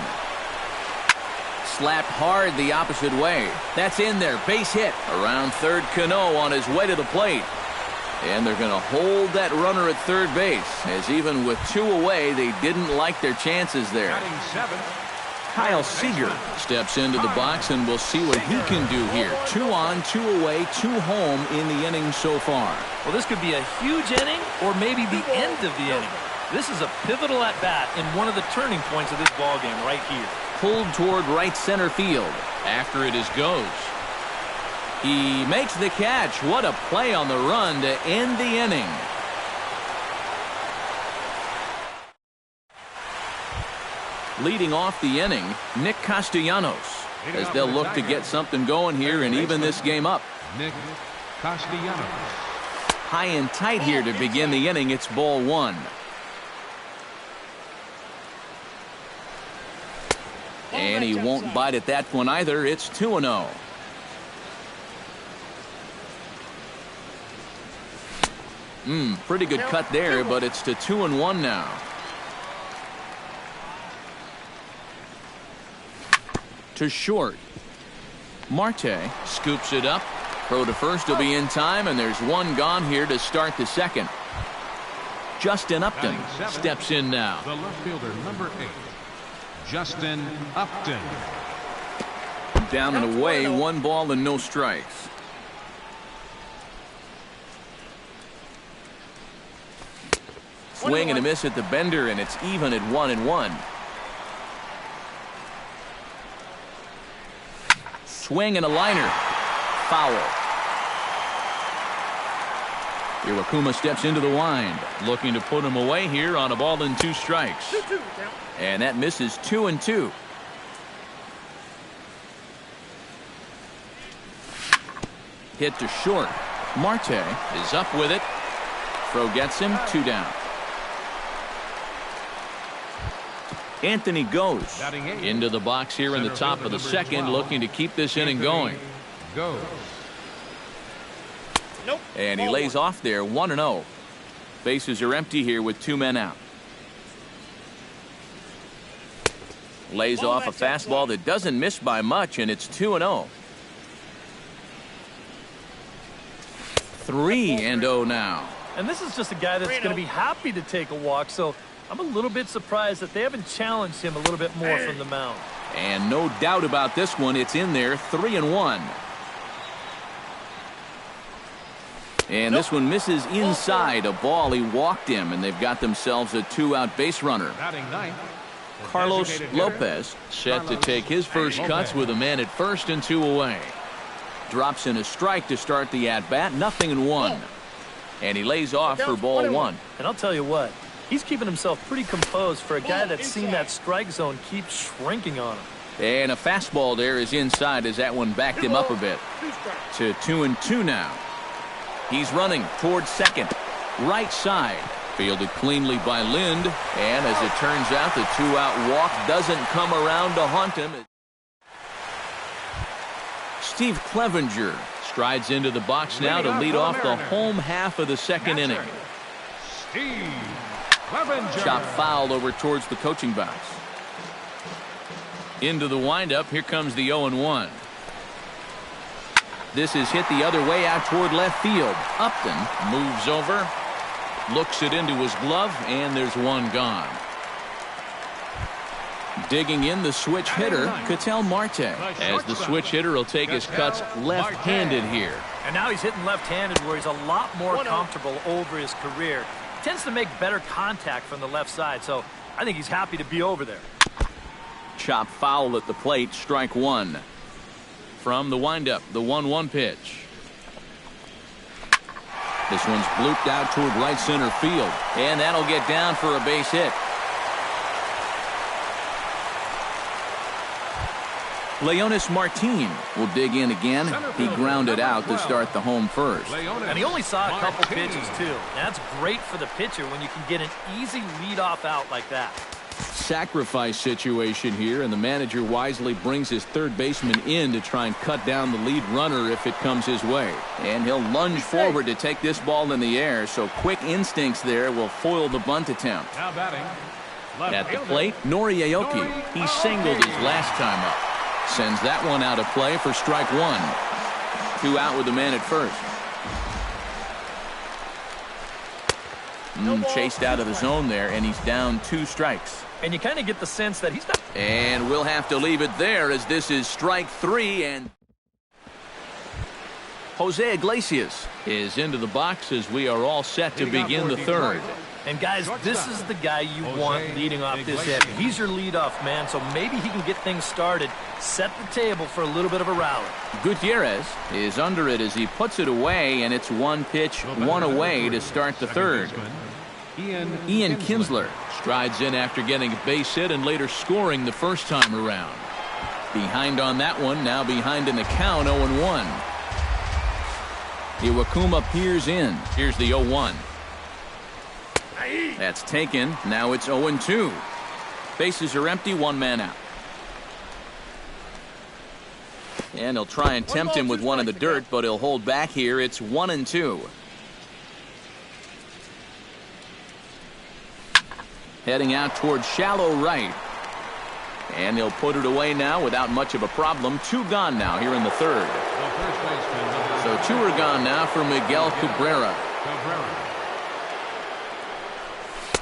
Slapped hard the opposite way. That's in there. Base hit. Around third, Cano on his way to the plate. And they're going to hold that runner at third base, as even with two away, they didn't like their chances there. Kyle Seager steps into the box, and we'll see what he can do here. 2 on, 2 away, 2 home in the inning so far. Well, this could be a huge inning or maybe the end of the inning. This is a pivotal at-bat in one of the turning points of this ballgame right here. Pulled toward right center field. After it is goes. He makes the catch. What a play on the run to end the inning. Leading off the inning, Nick Castellanos, as they'll look to get something going here and even this game up. Nick Castellanos. High and tight here to begin the inning. It's ball one. And he won't bite at that one either. It's 2-0. Pretty good cut there, but it's to 2-1 now. To short. Marte scoops it up. Throw to first will be in time, and there's one gone here to start the second. Justin Upton steps in now. The left fielder, number 8, Justin Upton. Down and away, 1 ball and no strikes. Swing and a miss at the bender, and it's even at 1-1. Swing and a liner. Foul. Iwakuma steps into the wind, looking to put him away here on a ball and 2 strikes. And that misses 2-2. Hit to short. Marte is up with it. Throw gets him, 2 down. Anthony goes into the box here in the top of the second, looking to keep this inning going. And he lays off there, 1-0. Bases are empty here with 2 men out. Lays off a fastball that doesn't miss by much, and it's 2-0. 3-0 now. And this is just a guy that's going to be happy to take a walk, so I'm a little bit surprised that they haven't challenged him a little bit more from the mound. And no doubt about this one, it's in there, 3-1. And this one misses inside a ball. He walked him, and they've got themselves a 2-out base runner. Carlos Lopez set to take his first cuts with a man at first and 2 away. Drops in a strike to start the at-bat, 0-1. And he lays off for ball 1. And I'll tell you what, he's keeping himself pretty composed for a guy that's seen that strike zone keep shrinking on him. And a fastball there is inside as that one backed him up a bit. To 2-2 now. He's running towards second. Right side. Fielded cleanly by Lind. And as it turns out, the 2-out walk doesn't come around to haunt him. Steve Clevenger strides into the box now to lead off the home half of the second inning. Steve Clevenger. Chop foul over towards the coaching box. Into the windup. Here comes the 0-1. This is hit the other way out toward left field. Upton moves over, looks it into his glove, and there's one gone. Digging in the switch hitter, Ketel Marte, as the switch hitter will take his cuts left-handed here. And now he's hitting left-handed where he's a lot more comfortable over his career. Tends to make better contact from the left side, so I think he's happy to be over there. Chop foul at the plate, strike one. From the windup, the 1-1 pitch. This one's blooped out toward right center field, and that'll get down for a base hit. Leonis Martin will dig in again. He grounded out to start the home first. And he only saw a couple pitches, too. That's great for the pitcher when you can get an easy leadoff out like that. Sacrifice situation here, and the manager wisely brings his third baseman in to try and cut down the lead runner if it comes his way. And he'll lunge forward to take this ball in the air, so quick instincts there will foil the bunt attempt. Now batting. At the plate, Nori Aoki. He singled his last time up. Sends that one out of play for strike one. 2 out with the man at first. Chased out of the zone there, and he's down 2 strikes. And you kind of get the sense that he's not. And we'll have to leave it there as this is strike 3. And Jose Iglesias is into the box as we are all set to begin the third. And guys, this is the guy you want leading off this inning. He's your leadoff man, so maybe he can get things started, set the table for a little bit of a rally. Gutierrez is under it as he puts it away, and it's 1 pitch, 1 away to start the third. Ian Kinsler strides in after getting a base hit and later scoring the first time around. Behind on that one, now behind in the count, 0-1. Iwakuma peers in. Here's the 0-1. That's taken. Now it's 0-2. Bases are empty, 1 man out. And he'll try and tempt him with one in the dirt, but he'll hold back here. It's 1-2. Heading out towards shallow right. And he'll put it away now without much of a problem. 2 gone now here in the third. So 2 are gone now for Miguel Cabrera.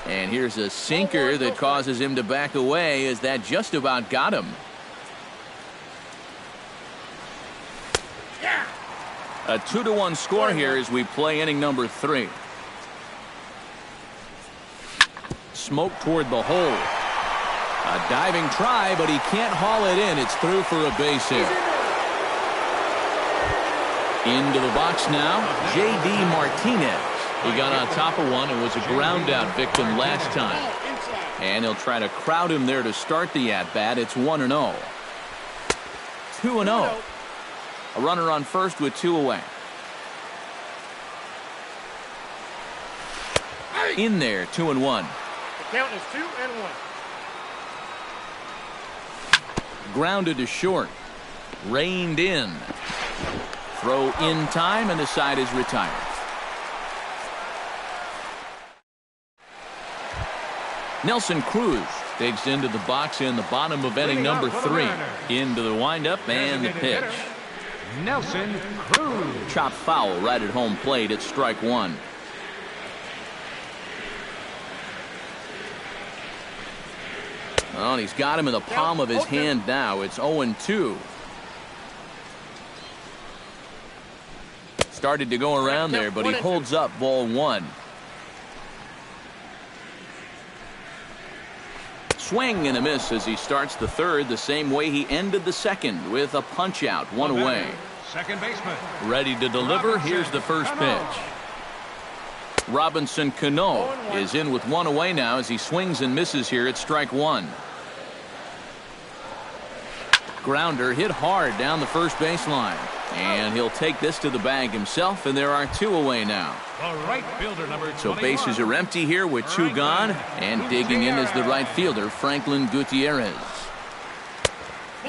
And here's a sinker that causes him to back away as that just about got him. A 2-1 score here as we play inning number 3. Smoke toward the hole. A diving try, but he can't haul it in. It's through for a base hit. Into the box now, J.D. Martinez. He got on top of one and was a ground out victim last time. And he'll try to crowd him there to start the at-bat. It's 1-0. 2-0. A runner on first with 2 away. In there, 2-1. The count is 2-1. Grounded to short. Reined in. Throw in time, and the side is retired. Nelson Cruz digs into the box in the bottom of inning number 3. Into the windup and the pitch. Nelson Cruz. Chop foul right at home plate at strike 1. Oh, and he's got him in the palm of his hand now. It's 0-2. Started to go around there, but he holds up ball 1. Swing and a miss as he starts the third the same way he ended the second with a punch out, 1 away. Second baseman. Ready to deliver. Here's the first pitch. Robinson Cano is in with 1 away now as he swings and misses here at strike 1. Grounder hit hard down the first baseline. And he'll take this to the bag himself, and there are 2 away now. The right fielder, number 21. So bases are empty here with 2 gone, and digging in is the right fielder, Franklin Gutierrez.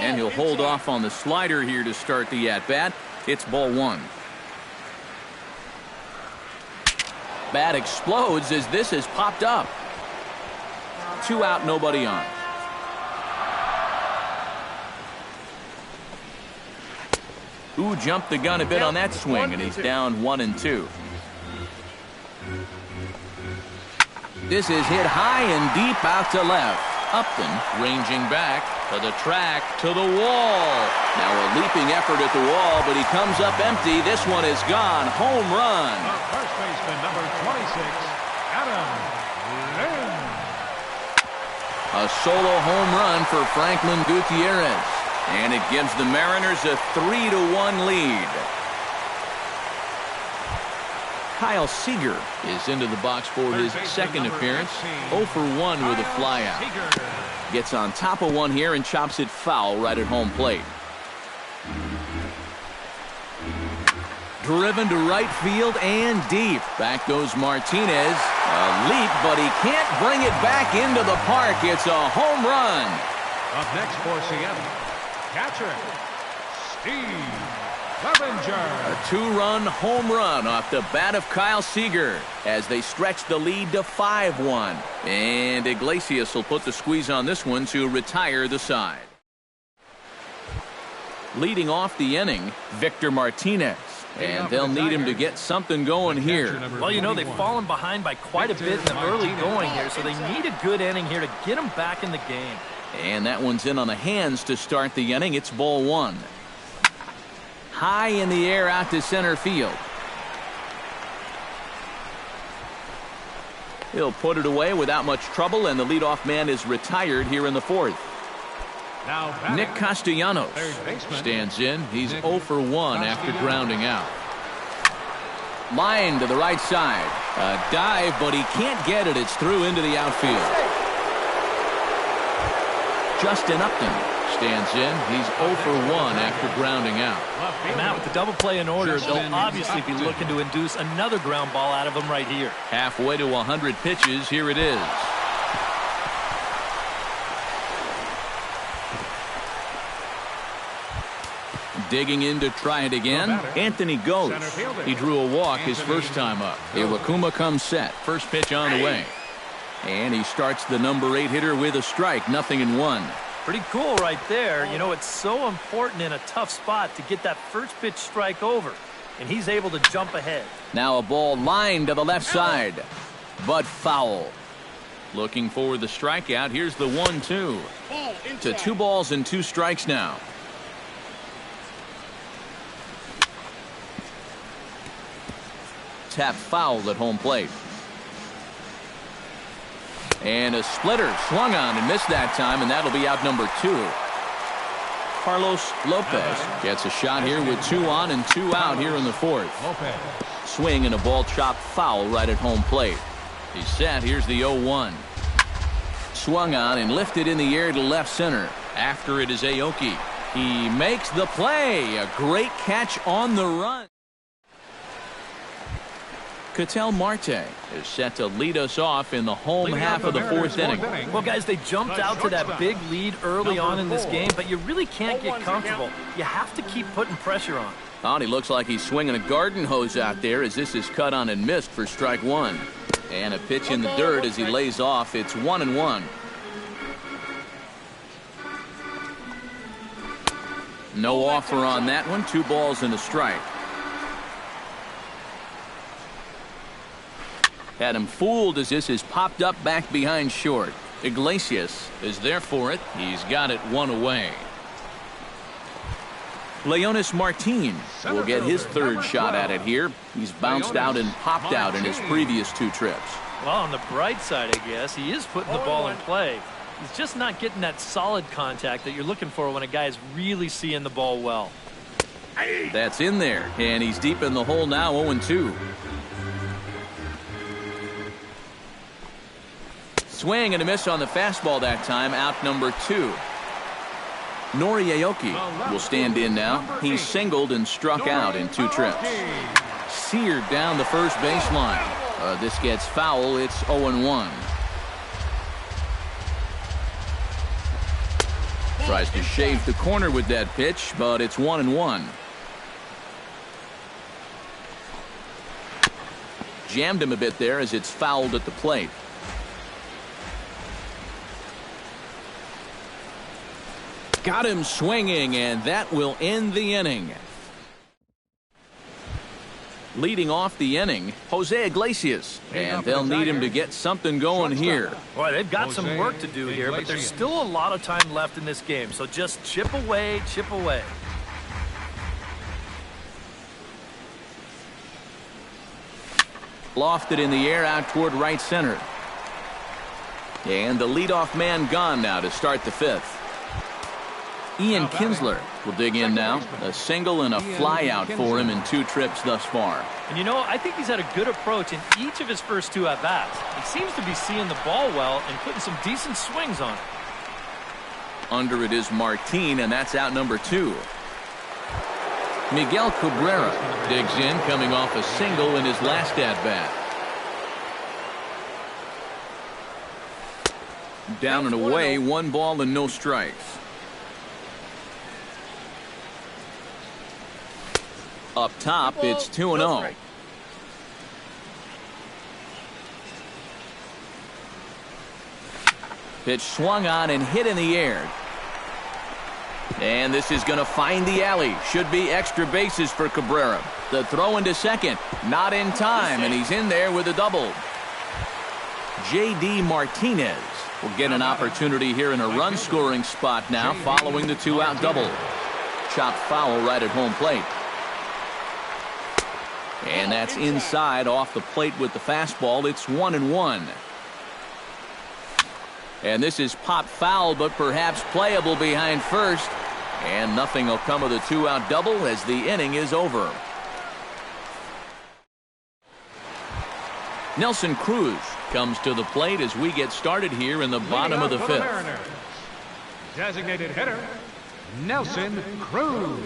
And he'll hold off on the slider here to start the at-bat. It's ball one. Bat explodes as this has popped up. 2 out, nobody on. Ooh, jumped the gun a bit on that swing, and he's down 1-2. This is hit high and deep out to left. Upton ranging back to the track, to the wall. Now a leaping effort at the wall, but he comes up empty. This one is gone. Home run. First baseman number 26, Adam Lynn. A solo home run for Franklin Gutierrez. And it gives the Mariners a 3-1 lead. Kyle Seager is into the box for his second appearance. 0 for 1 with a flyout. Gets on top of one here and chops it foul right at home plate. Driven to right field and deep. Back goes Martinez. A leap, but he can't bring it back into the park. It's a home run. Up next for Seattle, catcher Steve Clevenger. A 2-run home run off the bat of Kyle Seager as they stretch the lead to 5-1. And Iglesias will put the squeeze on this one to retire the side. Leading off the inning, Victor Martinez. And they'll need him to get something going here. Well, you know, they've fallen behind by quite a bit in the early going here, so they need a good inning here to get them back in the game. And that one's in on the hands to start the inning. It's ball one. High in the air out to center field. He'll put it away without much trouble, and the leadoff man is retired here in the fourth. Now Nick Castellanos stands in. He's 0 for 1 after grounding out. Line to the right side. A dive, but he can't get it. It's through into the outfield. Justin Upton stands in. He's 0 for 1 after grounding out. Matt, with the double play in order, they'll obviously be looking to induce another ground ball out of him right here. Halfway to 100 pitches. Here it is. Digging in to try it again. Anthony goes. He drew a walk his first time up. Iwakuma comes set. First pitch on the way. And he starts the number 8 hitter with a strike. 0-1. Pretty cool right there. You know, it's so important in a tough spot to get that first pitch strike over. And he's able to jump ahead. Now a ball lined to the left side. But foul. Looking for the strikeout. Here's the 1-2. To 2 balls and 2 strikes now. Tap foul at home plate. And a splitter swung on and missed that time, and that'll be out number 2. Carlos Lopez gets a shot here with 2 on and 2 out here in the fourth. Swing and a ball chopped foul right at home plate. He's set. Here's the 0-1. Swung on and lifted in the air to left center. After it is Aoki. He makes the play. A great catch on the run. Ketel Marte is set to lead us off in the home half of the fourth inning. Well, guys, they jumped out to that big lead early on in this game, but you really can't get comfortable. You have to keep putting pressure on. Oh, and he looks like he's swinging a garden hose out there as this is cut on and missed for strike 1. And a pitch in the dirt as he lays off. It's 1-1. No offer on that one. 2 balls and a strike. Had him fooled as this is popped up back behind short. Iglesias is there for it. He's got it 1 away. Leonis Martin will get his 3rd shot at it here. He's bounced out and popped out in his previous 2 trips. Well, on the bright side, I guess, he is putting the ball in play. He's just not getting that solid contact that you're looking for when a guy is really seeing the ball well. That's in there, and he's deep in the hole now, 0-2. Swing and a miss on the fastball that time, out number 2. Nori Aoki will stand in now. He's singled and struck out in 2 trips. Seared down the first baseline. This gets foul. It's 0-1. Tries to shave the corner with that pitch, but it's 1-1. Jammed him a bit there as it's fouled at the plate. Got him swinging, and that will end the inning. Leading off the inning, Jose Iglesias, and they'll need him to get something going here. Boy, they've got some work to do here, but there's still a lot of time left in this game, so just chip away, chip away. Lofted in the air out toward right center. And the leadoff man gone now to start the fifth. Ian Kinsler will dig in now. A single and a fly out for him in 2 trips thus far. And you know, I think he's had a good approach in each of his first 2 at-bats. He seems to be seeing the ball well and putting some decent swings on it. Under it is Martin, and that's out number 2. Miguel Cabrera digs in, coming off a single in his last at-bat. Down and away, 1 ball and no strikes. Up top, it's 2-0. Pitch swung on and hit in the air. And this is going to find the alley. Should be extra bases for Cabrera. The throw into second. Not in time, and he's in there with a double. J.D. Martinez will get an opportunity here in a run-scoring spot now following the 2-out double. Chopped foul right at home plate. And that's inside off the plate with the fastball. It's 1-1. And this is popped foul, but perhaps playable behind first. And nothing will come of the 2-out double as the inning is over. Nelson Cruz comes to the plate as we get started here in the bottom of the 5th. Designated hitter, Nelson Cruz.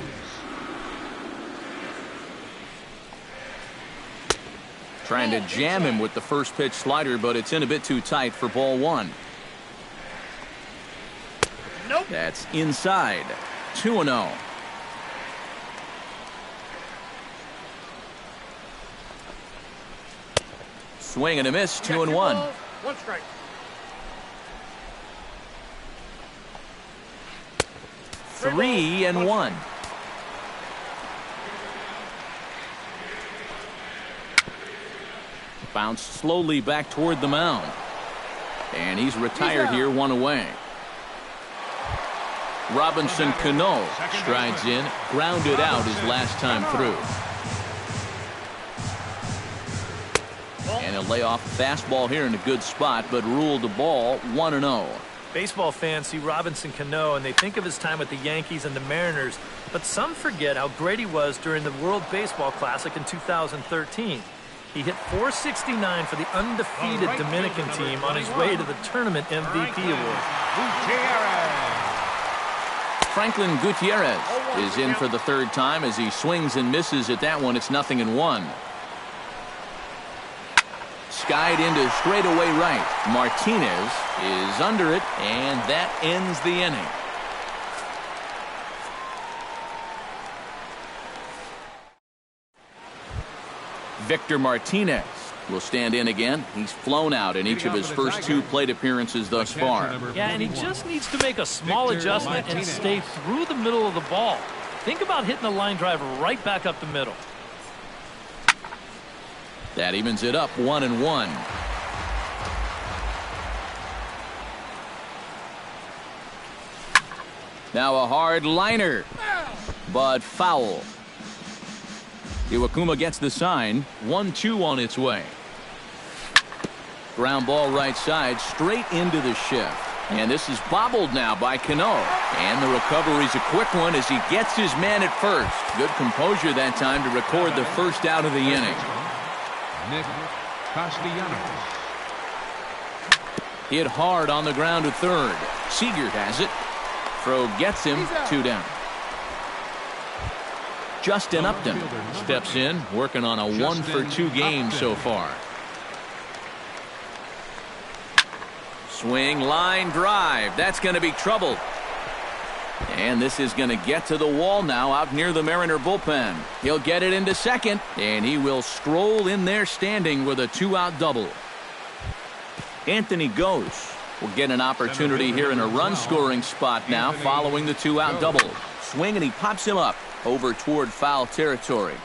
Trying to jam him with the first pitch slider, but it's in a bit too tight for ball 1. Nope. That's inside. 2-0. Swing and a miss. 2-1. 1 strike. 3-1. Bounced slowly back toward the mound. And he's retired here, 1 away. Robinson Cano strides in, grounded out his last time through. And he'll lay off a fastball here in a good spot, but ruled the ball 1-0. Baseball fans see Robinson Cano and they think of his time with the Yankees and the Mariners, but some forget how great he was during the World Baseball Classic in 2013. He hit .469 for the undefeated Dominican team on his way to the tournament MVP award. Franklin Gutierrez is in for the 3rd time as he swings and misses at that one. It's 0-1. Skied into straightaway right. Martinez is under it, and that ends the inning. Victor Martinez will stand in again. He's flown out in each of his first 2 plate appearances thus far. Yeah, and he just needs to make a small adjustment and stay through the middle of the ball. Think about hitting a line drive right back up the middle. That evens it up 1-1. Now a hard liner, but foul. Iwakuma gets the sign. 1-2 on its way. Ground ball right side, straight into the shift. And this is bobbled now by Cano. And the recovery's a quick one as he gets his man at first. Good composure that time to record the first out of the inning. Nick Castellanos. Hit hard on the ground to third. Seager has it. Throw gets him. 2 down. Justin Upton steps in, working on a 1-for-2 game so far. Swing, line drive. That's going to be trouble. And this is going to get to the wall now out near the Mariner bullpen. He'll get it into second, and he will stroll in there standing with a 2-out double. Anthony Gose will get an opportunity here in a run-scoring spot now following the 2-out double. Swing, and he pops him up over toward foul territory.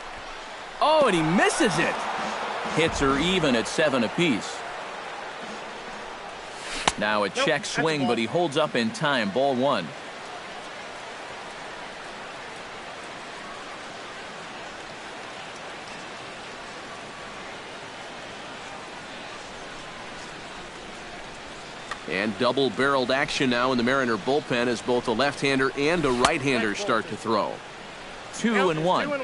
Oh, and he misses it. Hits are even at 7 apiece. Now a check swing, but he holds up in time. Ball 1. And double-barreled action now in the Mariner bullpen as both a left-hander and a right-hander start to throw. 2-1.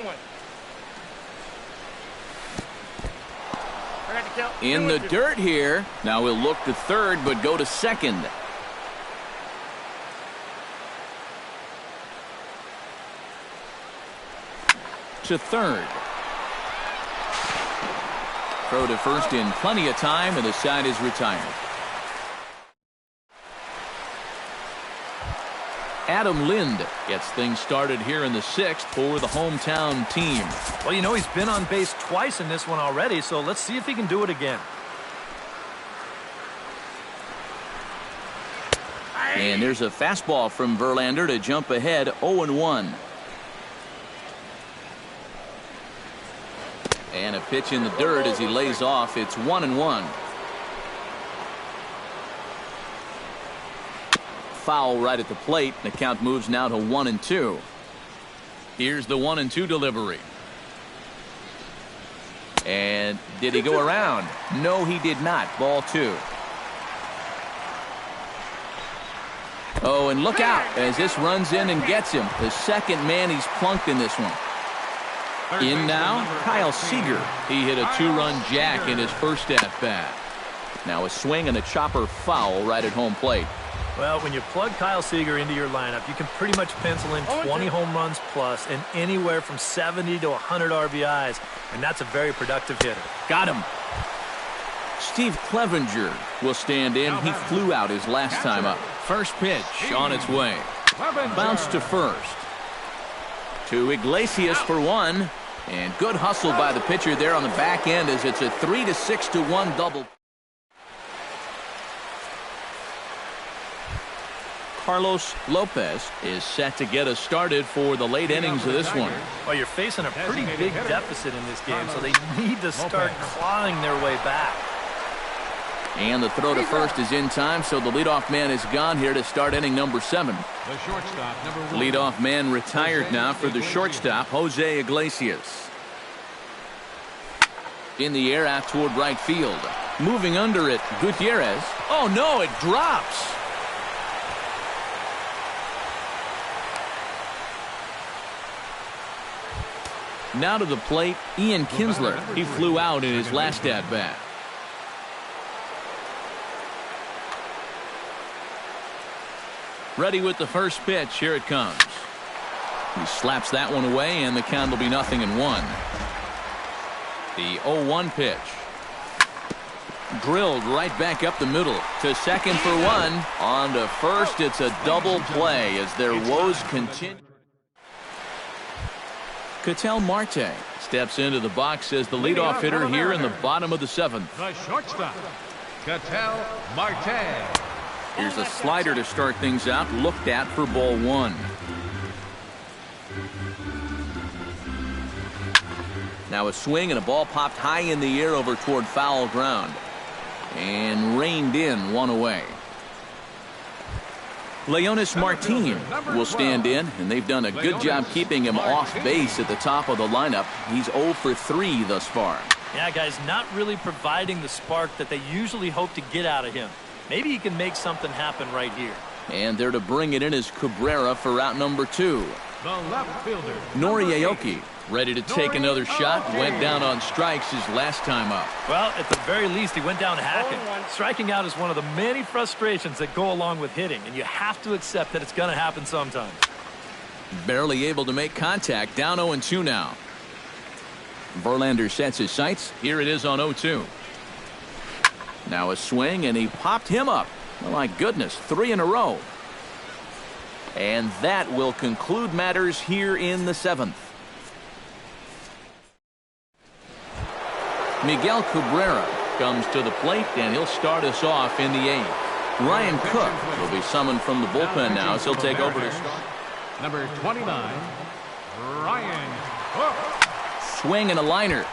In the dirt here. Now he'll look to third, but go to second. To third. Throw to first in plenty of time, and the side is retired. Adam Lind gets things started here in the 6th for the hometown team. Well, you know, he's been on base twice in this one already, so let's see if he can do it again. And there's a fastball from Verlander to jump ahead 0-1. And a pitch in the dirt as he lays off. It's 1-1. Foul right at the plate. The count moves now to 1-2. Here's the 1-2 delivery. And did he go around? No, he did not. Ball 2. Oh, and look out as this runs in and gets him. The second man he's plunked in this one. In now, Kyle Seager. He hit a 2-run jack in his first at-bat. Now a swing and a chopper foul right at home plate. Well, when you plug Kyle Seager into your lineup, you can pretty much pencil in 20 home runs plus and anywhere from 70 to 100 RBIs, and that's a very productive hitter. Got him. Steve Clevenger will stand in. He flew out his last time up. First pitch on its way. Bounce to first. To Iglesias for 1. And good hustle by the pitcher there on the back end as it's a 3-6-1 double. Carlos Lopez is set to get us started for the late innings of this one. Well, you're facing a pretty big deficit in this game, so they need to start clawing their way back. And the throw to first is in time, so the leadoff man is gone here to start inning number 7. The shortstop, number 1. Leadoff man retired now for the shortstop, Jose Iglesias. In the air out toward right field. Moving under it, Gutierrez. Oh, no, it drops. Now to the plate, Ian Kinsler. He flew out in his last at-bat. Ready with the first pitch. Here it comes. He slaps that one away, and the count will be 0-1. The 0-1 pitch. Drilled right back up the middle. To second for 1. On to first. It's a double play as their woes continue. Ketel Marte steps into the box as the leadoff hitter here in the bottom of the 7th. The shortstop, Ketel Marte. Here's a slider to start things out, looked at for ball 1. Now a swing and a ball popped high in the air over toward foul ground. And reined in, one away. Leonis Martin will stand in, and they've done a good job keeping him off base at the top of the lineup. He's 0 for 3 thus far. Yeah, guys, not really providing the spark that they usually hope to get out of him. Maybe he can make something happen right here. And there to bring it in is Cabrera for out number 2. The left fielder, Noriaoki ready to take another shot. Went down on strikes his last time up. Well, at the very least, he went down hacking. Striking out is one of the many frustrations that go along with hitting, and you have to accept that it's going to happen sometimes. Barely able to make contact. Down 0-2 now. Verlander sets his sights. Here it is on 0-2. Now a swing, and he popped him up. Oh, my goodness, 3 in a row. And that will conclude matters here in the 7th. Miguel Cabrera comes to the plate, and he'll start us off in the 8th. Ryan Cook will be summoned from the bullpen now as he'll take over to start. Number 29, Ryan Cook. Swing and a liner,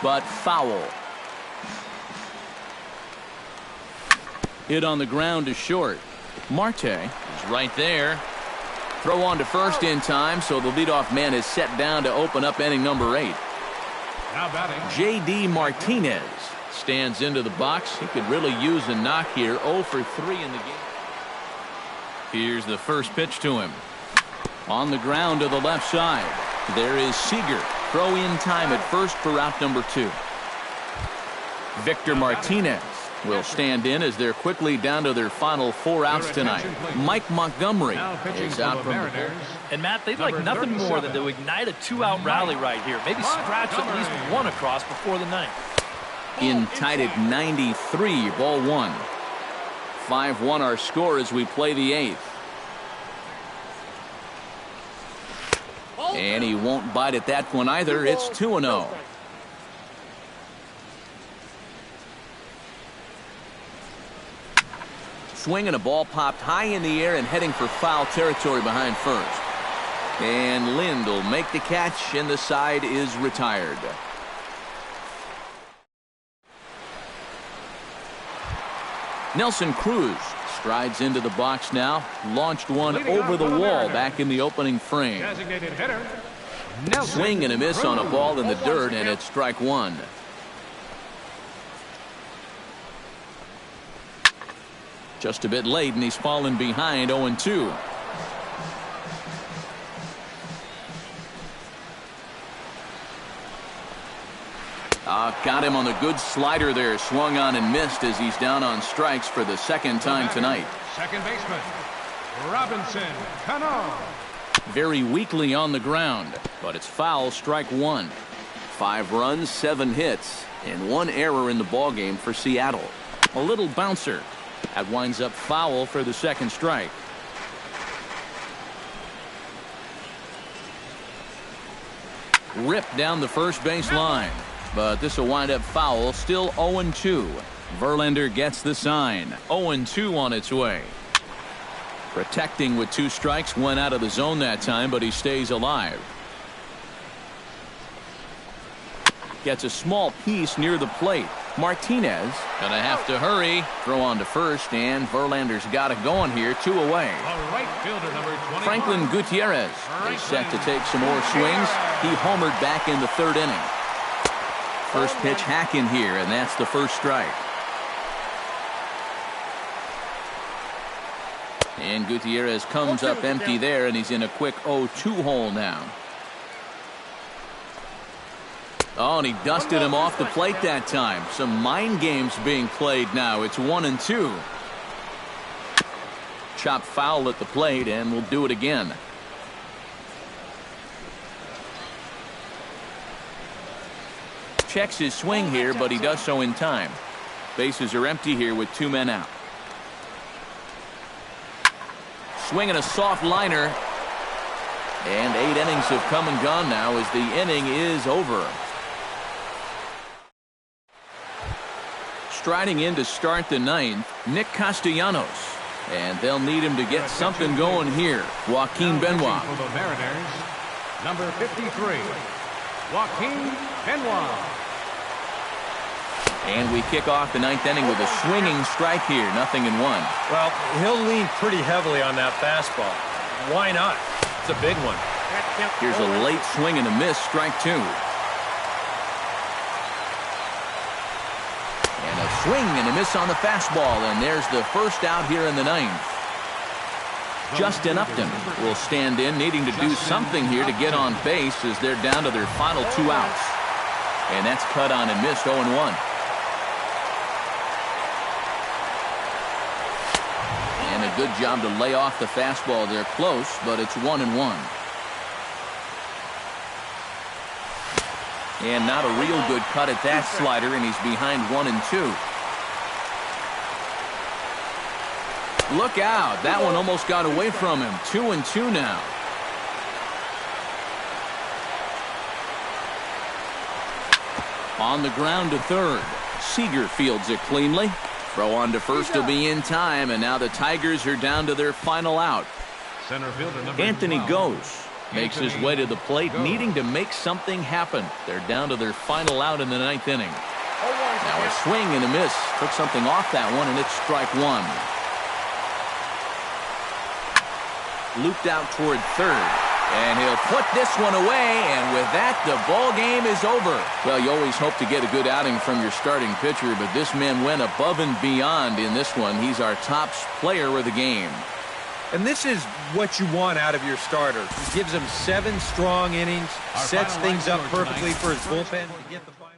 but foul. Hit on the ground to short. Marte is right there. Throw on to first in time, so the leadoff man is set down to open up inning number 8. Now batting, J.D. Martinez stands into the box. He could really use a knock here. 0 for 3 in the game. Here's the first pitch to him. On the ground to the left side. There is Seager. Throw in time at first for out number 2. Victor Martinez will stand in as they're quickly down to their final 4 outs tonight. Mike Montgomery is out from the bullpen. And Matt, they'd like nothing more than to ignite a 2-out rally right here. Maybe scratch at least 1 across before the 9th. In tied at 93, ball 1. 5-1 our score as we play the 8th. And he won't bite at that one either. It's 2-0. Swing and a ball popped high in the air and heading for foul territory behind first. And Lind will make the catch, and the side is retired. Nelson Cruz strides into the box now. Launched one over the wall back in the opening frame. designated hitter, Swing and a miss on a ball in the dirt, and it's strike 1. Just a bit late, and he's fallen behind 0-2. Got him on the good slider there. Swung on and missed as he's down on strikes for the 2nd time tonight. second baseman, Robinson Cano. Very weakly on the ground, but it's foul, strike 1. 5 runs, 7 hits, and 1 error in the ballgame for Seattle. A little bouncer. That winds up foul for the 2nd strike. Ripped down the first base line, but this will wind up foul. Still 0-2. Verlander gets the sign. 0-2 on its way. Protecting with 2 strikes, went out of the zone that time, but he stays alive. Gets a small piece near the plate. Martinez gonna have to hurry. Throw on to first, and Verlander's got it going here. 2 away. A right fielder, number 21. Franklin Gutierrez is set to take some more swings. He homered back in the 3rd inning. First pitch hack in here, and that's the first strike. And Gutierrez comes up empty there, and he's in a quick 0-2 hole now. Oh, and he dusted him off the plate that time. Some mind games being played now. It's 1-2. Chop foul at the plate, and we'll do it again. Checks his swing here, but he does so in time. Bases are empty here with 2 men out. Swinging a soft liner. And 8 innings have come and gone now as the inning is over. Striding in to start the 9th, Nick Castellanos. And they'll need him to get something going here. Joaquin Benoit. For the Mariners, number 53, Joaquin Benoit. And we kick off the 9th inning with a swinging strike here. 0-1. Well, he'll lean pretty heavily on that fastball. Why not? It's a big one. Here's a late swing and a miss. Strike 2. And a swing and a miss on the fastball. And there's the first out here in the 9th. Justin Upton will stand in, needing to do something here to get on base as they're down to their final 2 outs. And that's cut on and missed. 0-1. And a good job to lay off the fastball. They're close, but it's 1-1. And not a real good cut at that slider, and he's behind 1-2. Look out. That one almost got away from him. 2-2 now. On the ground to third. Seager fields it cleanly. Throw on to first will be in time, and now the Tigers are down to their final out. Center fielder number Anthony 12. goes. Makes his way to the plate, needing to make something happen. They're down to their final out in the 9th inning. Now a swing and a miss. Took something off that one, and it's strike one. Looped out toward third. And he'll put this one away, and with that, the ball game is over. Well, you always hope to get a good outing from your starting pitcher, but this man went above and beyond in this one. He's our top player of the game. And this is what you want out of your starter. He gives them 7 strong innings, sets things up perfectly for his bullpen to get the final.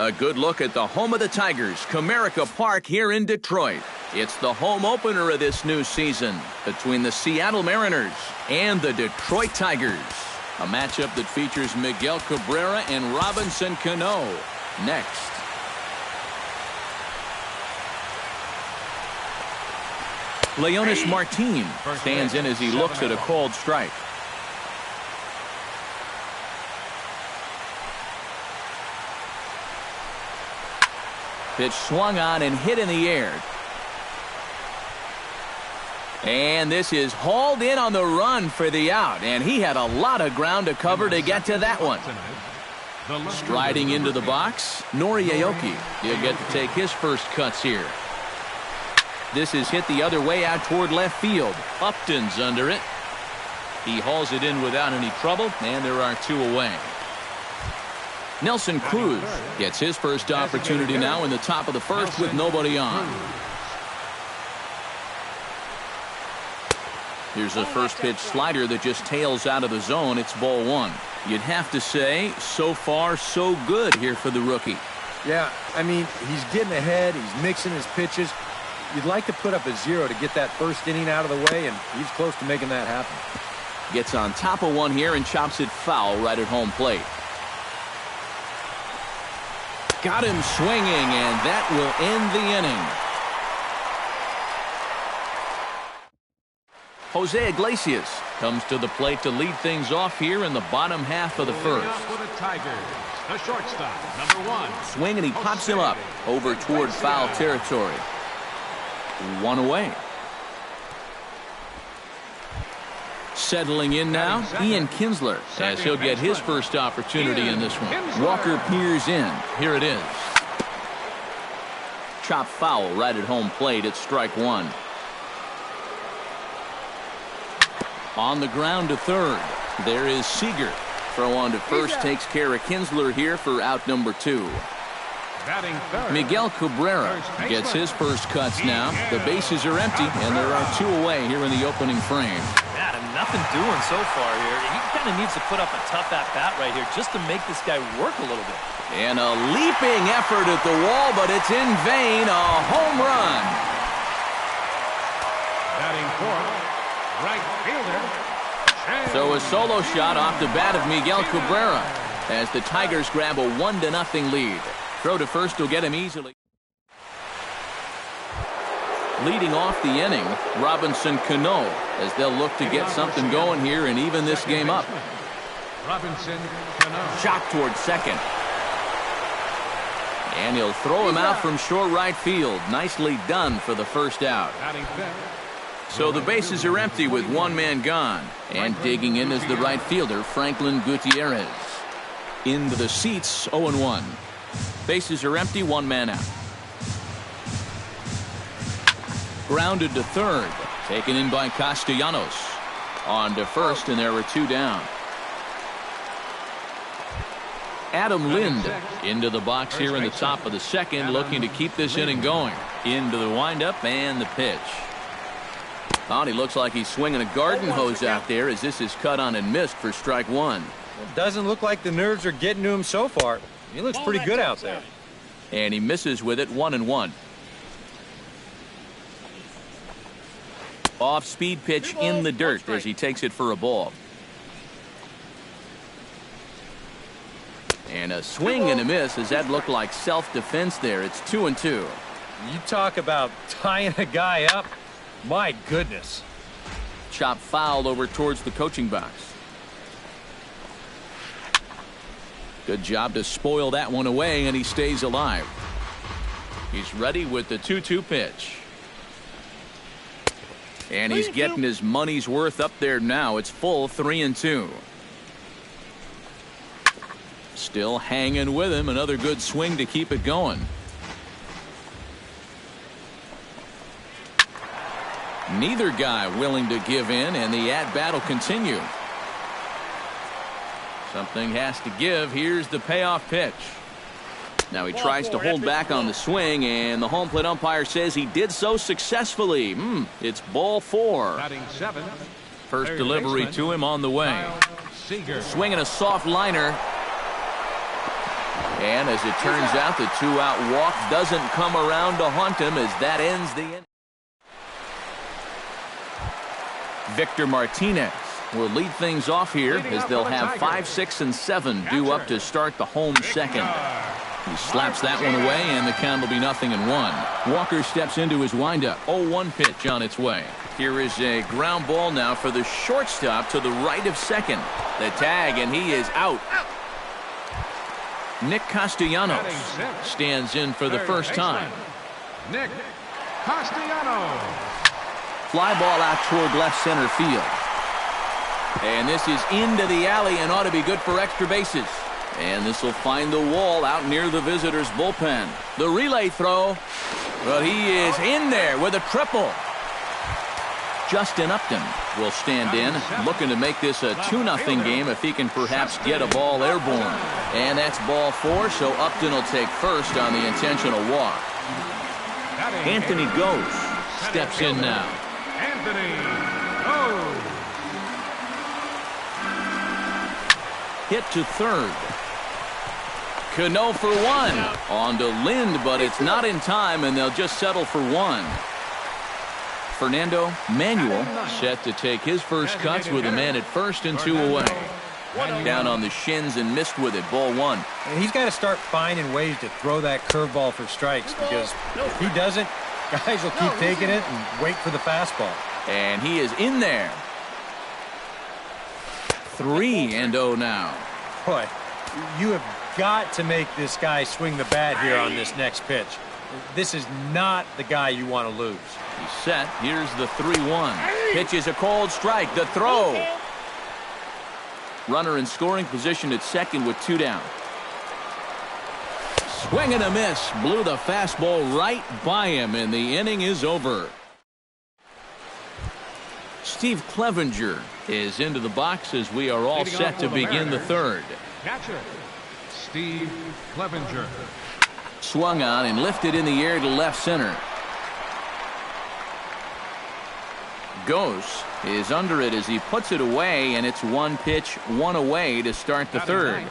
A good look at the home of the Tigers, Comerica Park here in Detroit. It's the home opener of this new season between the Seattle Mariners and the Detroit Tigers. A matchup that features Miguel Cabrera and Robinson Cano. Next. Leonis Martin stands in as he looks at a called strike. Pitch swung on and hit in the air. And this is hauled in on the run for the out. And he had a lot of ground to cover to get to that one. Striding into the box, Nori Aoki. He'll get to take his first cuts here. This is hit the other way out toward left field. Upton's under it. He hauls it in without any trouble, and there are two away. Nelson Cruz gets his first opportunity now in the top of the first with nobody on. Here's a first pitch slider that just tails out of the zone. It's ball one. You'd have to say, so far, so good here for the rookie. Yeah, I mean, he's getting ahead. He's mixing his pitches. You'd like to put up a 0 to get that first inning out of the way, and he's close to making that happen. Gets on top of one here and chops it foul right at home plate. Got him swinging, and that will end the inning. Jose Iglesias comes to the plate to lead things off here in the bottom half of the first. For the Tigers, the shortstop, number 1. Swing, and he pops him up over toward foul territory. One away. Settling in now, Ian Kinsler, as he'll get his first opportunity in this one. Walker peers in. Here it is. Chop foul right at home plate. It's strike one. On the ground to third. There is Seager. Throw on to first takes care of Kinsler here for out number 2. Miguel Cabrera gets his first cuts now. The bases are empty, and there are two away here in the opening frame. Yeah, nothing doing so far here. He kind of needs to put up a tough at-bat right here just to make this guy work a little bit. And a leaping effort at the wall, but it's in vain. A home run. Batting fourth, right fielder. So a solo shot off the bat of Miguel Cabrera as the Tigers grab a 1-0 lead. Throw to first will get him easily. Leading off the inning, Robinson Cano, as they'll look to get something going here and even this game up. Robinson Cano. Shot toward second. And he'll throw him out from short right field. Nicely done for the first out. So the bases are empty with one man gone. And digging in is the right fielder, Franklin Gutierrez. Into the seats, 0-1. Bases are empty, one man out. Grounded to third. Taken in by Castellanos. On to first, and there were two down. Adam Lind into the box here in the top of the second, looking to keep this inning going. Into the windup and the pitch. Oh, he looks like he's swinging a garden hose out there as this is cut on and missed for strike one. Well, doesn't look like the nerves are getting to him so far. He looks pretty good out there. And he misses with it, 1-1. Off-speed pitch in the dirt as he takes it for a ball. And a swing and a miss as that looked like self-defense there. It's 2-2. You talk about tying a guy up. My goodness. Chop fouled over towards the coaching box. Good job to spoil that one away, and he stays alive. He's ready with the 2-2 pitch. And he's getting his money's worth up there now. It's full 3-2. Still hanging with him. Another good swing to keep it going. Neither guy willing to give in, and the at-bat will continue. Something has to give. Here's the payoff pitch. Now he tries to hold back on the swing, and the home plate umpire says he did so successfully. It's ball 4. Batting 7th. First delivery to him on the way. Seager. Swinging a soft liner. And as it turns out, the two-out walk doesn't come around to haunt him as that ends the inning. Victor Martinez will lead things off here as they'll have 5, 6, and 7 due up to start the home second. He slaps that one away, and the count will be 0-1. Walker steps into his windup. 0-1 pitch on its way. Here is a ground ball now for the shortstop to the right of second. The tag, and he is out. Nick Castellanos stands in for the first time. Nick Castellanos. Fly ball out toward left center field. And this is into the alley and ought to be good for extra bases. And this will find the wall out near the visitors' bullpen. The relay throw. But he is in there with a triple. Justin Upton will stand in, looking to make this a 2-0 game if he can perhaps get a ball airborne. And that's ball 4, so Upton will take first on the intentional walk. Anthony Goes steps in now. Anthony Goes. Hit to third. Cano for 1. On to Lind, but it's not in time, and they'll just settle for 1. Fernando Manuel set to take his first cuts with a man at first and 2 away. Down on the shins and missed with it. Ball 1. And he's got to start finding ways to throw that curveball for strikes, because if he doesn't, guys will keep taking it and wait for the fastball. And he is in there. 3-0 now. Boy, you have got to make this guy swing the bat here on this next pitch. This is not the guy you want to lose. He's set. Here's the 3-1. Pitch is a cold strike. The throw. Runner in scoring position at second with 2 down. Swing and a miss. Blew the fastball right by him, and the inning is over. Steve Clevenger is into the box as we are all set to begin the third. Catcher, Steve Clevenger. Swung on and lifted in the air to left center. Goes is under it as he puts it away, and it's 1 pitch, 1 away to start the third.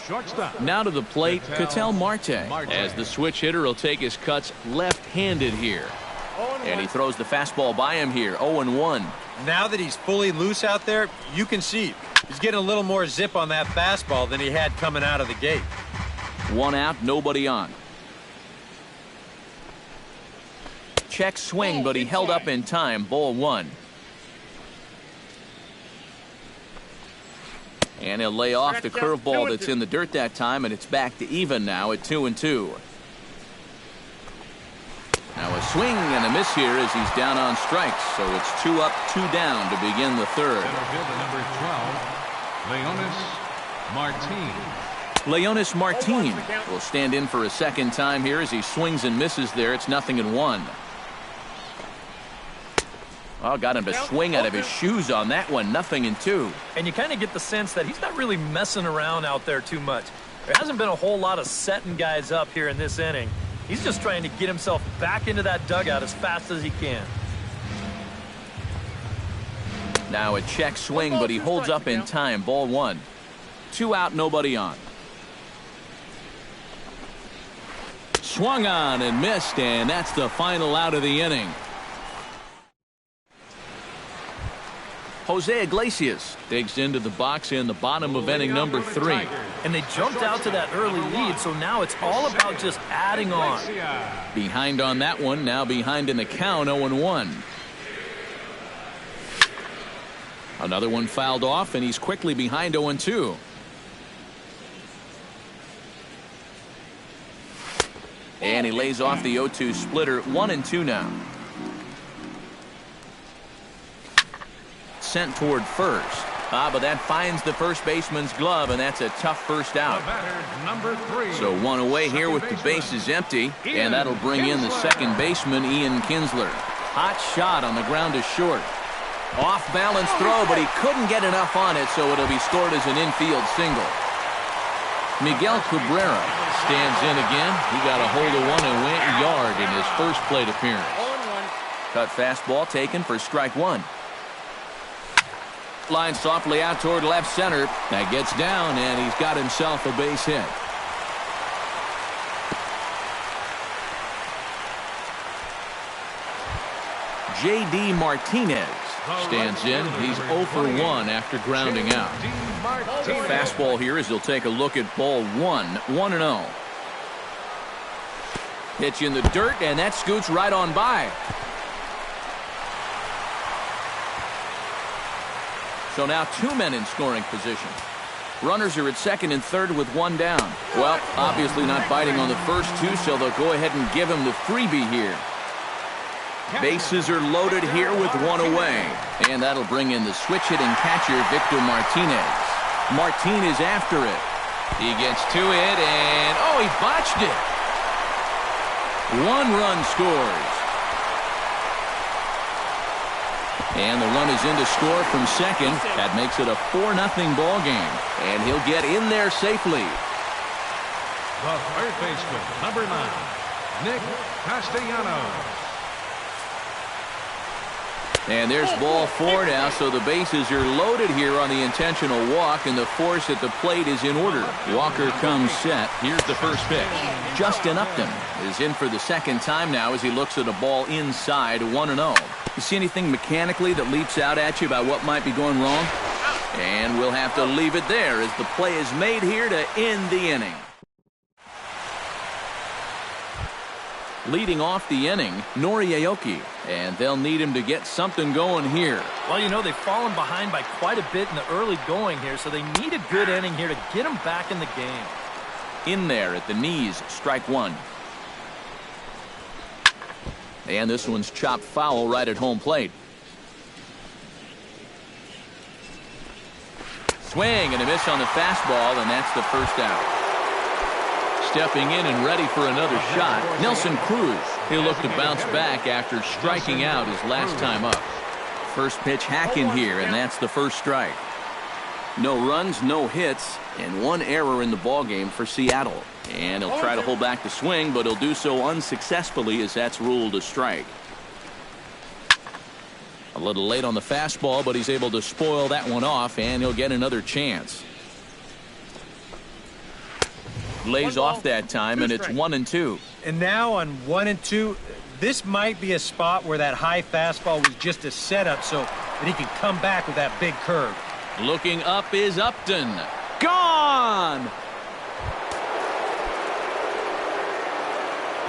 Shortstop. Now to the plate, Ketel Marte, as the switch hitter will take his cuts left-handed here. And he throws the fastball by him here, 0-1. Now that he's fully loose out there, you can see he's getting a little more zip on that fastball than he had coming out of the gate. 1 out, nobody on. Check swing, but he held up in time. Ball 1. And he'll lay off the curveball that's in the dirt that time, and it's back to even now at 2-2. Now a swing and a miss here as he's down on strikes, so it's 2 up, 2 down to begin the third. Center fielder number 12, Leonis Martin. Leonis Martin will stand in for a second time here as he swings and misses there. It's 0-1. Well, got him to swing out of his shoes on that one. 0-2. And you kind of get the sense that he's not really messing around out there too much. There hasn't been a whole lot of setting guys up here in this inning. He's just trying to get himself back into that dugout as fast as he can. Now a check swing, but he holds up in time. Ball 1. 2 out, nobody on. Swung on and missed, and that's the final out of the inning. Jose Iglesias digs into the box in the bottom of inning number 3. And they jumped out to that early lead, so now it's all about just adding on. Behind on that one, now behind in the count, 0-1. Another one fouled off, and he's quickly behind 0-2. And he lays off the 0-2 splitter. 1-2 now. Sent toward first. But that finds the first baseman's glove, and that's a tough first out. Number 3. So 1 away here with the bases empty, and that'll bring in the second baseman, Ian Kinsler. Hot shot on the ground to short. Off balance throw, but he couldn't get enough on it, so it'll be scored as an infield single. Miguel Cabrera stands in again. He got a hold of one and went yard in his first plate appearance. Cut fastball taken for strike 1. Line softly out toward left center. That gets down, and he's got himself a base hit. J.D. Martinez stands in. He's 0 for 1 after grounding out. The fastball here as he'll take a look at ball 1, 1-0. Pitch in the dirt, and that scoots right on by. So now 2 men in scoring position. Runners are at second and third with 1 down. Well, obviously not biting on the first 2, so they'll go ahead and give him the freebie here. Bases are loaded here with 1 away. And that'll bring in the switch hitting catcher, Victor Martinez. Martinez after it. He gets to it, and he botched it. 1 run scores. And the run is in to score from second. That makes it a 4-0 ball game. And he'll get in there safely. The third baseman, number 9, Nick Castellanos. And there's ball 4 now, so the bases are loaded here on the intentional walk, and the force at the plate is in order. Walker comes set. Here's the first pitch. Justin Upton is in for the second time now as he looks at a ball inside, 1-0. You see anything mechanically that leaps out at you about what might be going wrong? And we'll have to leave it there as the play is made here to end the inning. Leading off the inning, Nori Aoki, and they'll need him to get something going here. Well, you know, they've fallen behind by quite a bit in the early going here, so they need a good inning here to get them back in the game. In there at the knees, strike 1. And this one's chopped foul right at home plate. Swing and a miss on the fastball, and that's the first out. Stepping in and ready for another shot, Nelson Cruz. He'll look to bounce back after striking out his last time up. First pitch hack in here, and that's the first strike. No runs, no hits, and 1 error in the ballgame for Seattle. And he'll try to hold back the swing, but he'll do so unsuccessfully as that's ruled a strike. A little late on the fastball, but he's able to spoil that one off, and he'll get another chance. Lays off that time, and it's 1-2. And now on 1-2, this might be a spot where that high fastball was just a setup so that he can come back with that big curve. Looking up is Upton. Gone!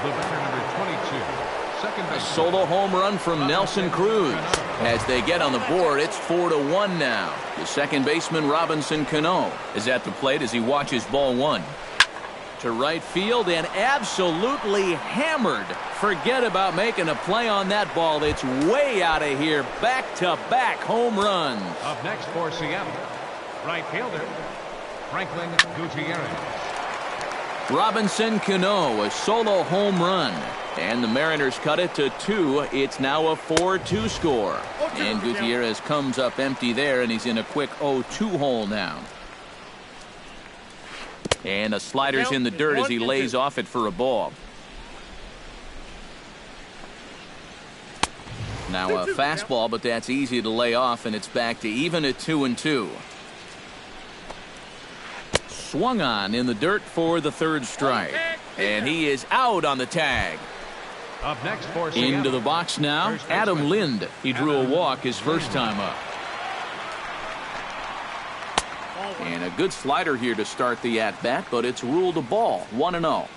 The batter, number 22, second A base. solo home run from Nelson Cruz. As they get on the board, it's 4-1 now. The second baseman, Robinson Cano, is at the plate as he watches ball 1. To right field and absolutely hammered. Forget about making a play on that ball. It's way out of here. Back-to-back home runs. Up next for Seattle, right fielder, Franklin Gutierrez. Robinson Cano, a solo home run. And the Mariners cut it to 2. It's now a 4-2 score. And Gutierrez comes up empty there, and he's in a quick 0-2 hole now. And a slider's in the dirt as he lays off it for a ball. Now a fastball, but that's easy to lay off, and it's back to even at 2-2. Swung on in the dirt for the third strike. And he is out on the tag. Up next for Seattle. Into the box now, Adam Lind. He drew a walk his first time up. And a good slider here to start the at-bat, but it's ruled a ball, 1-0.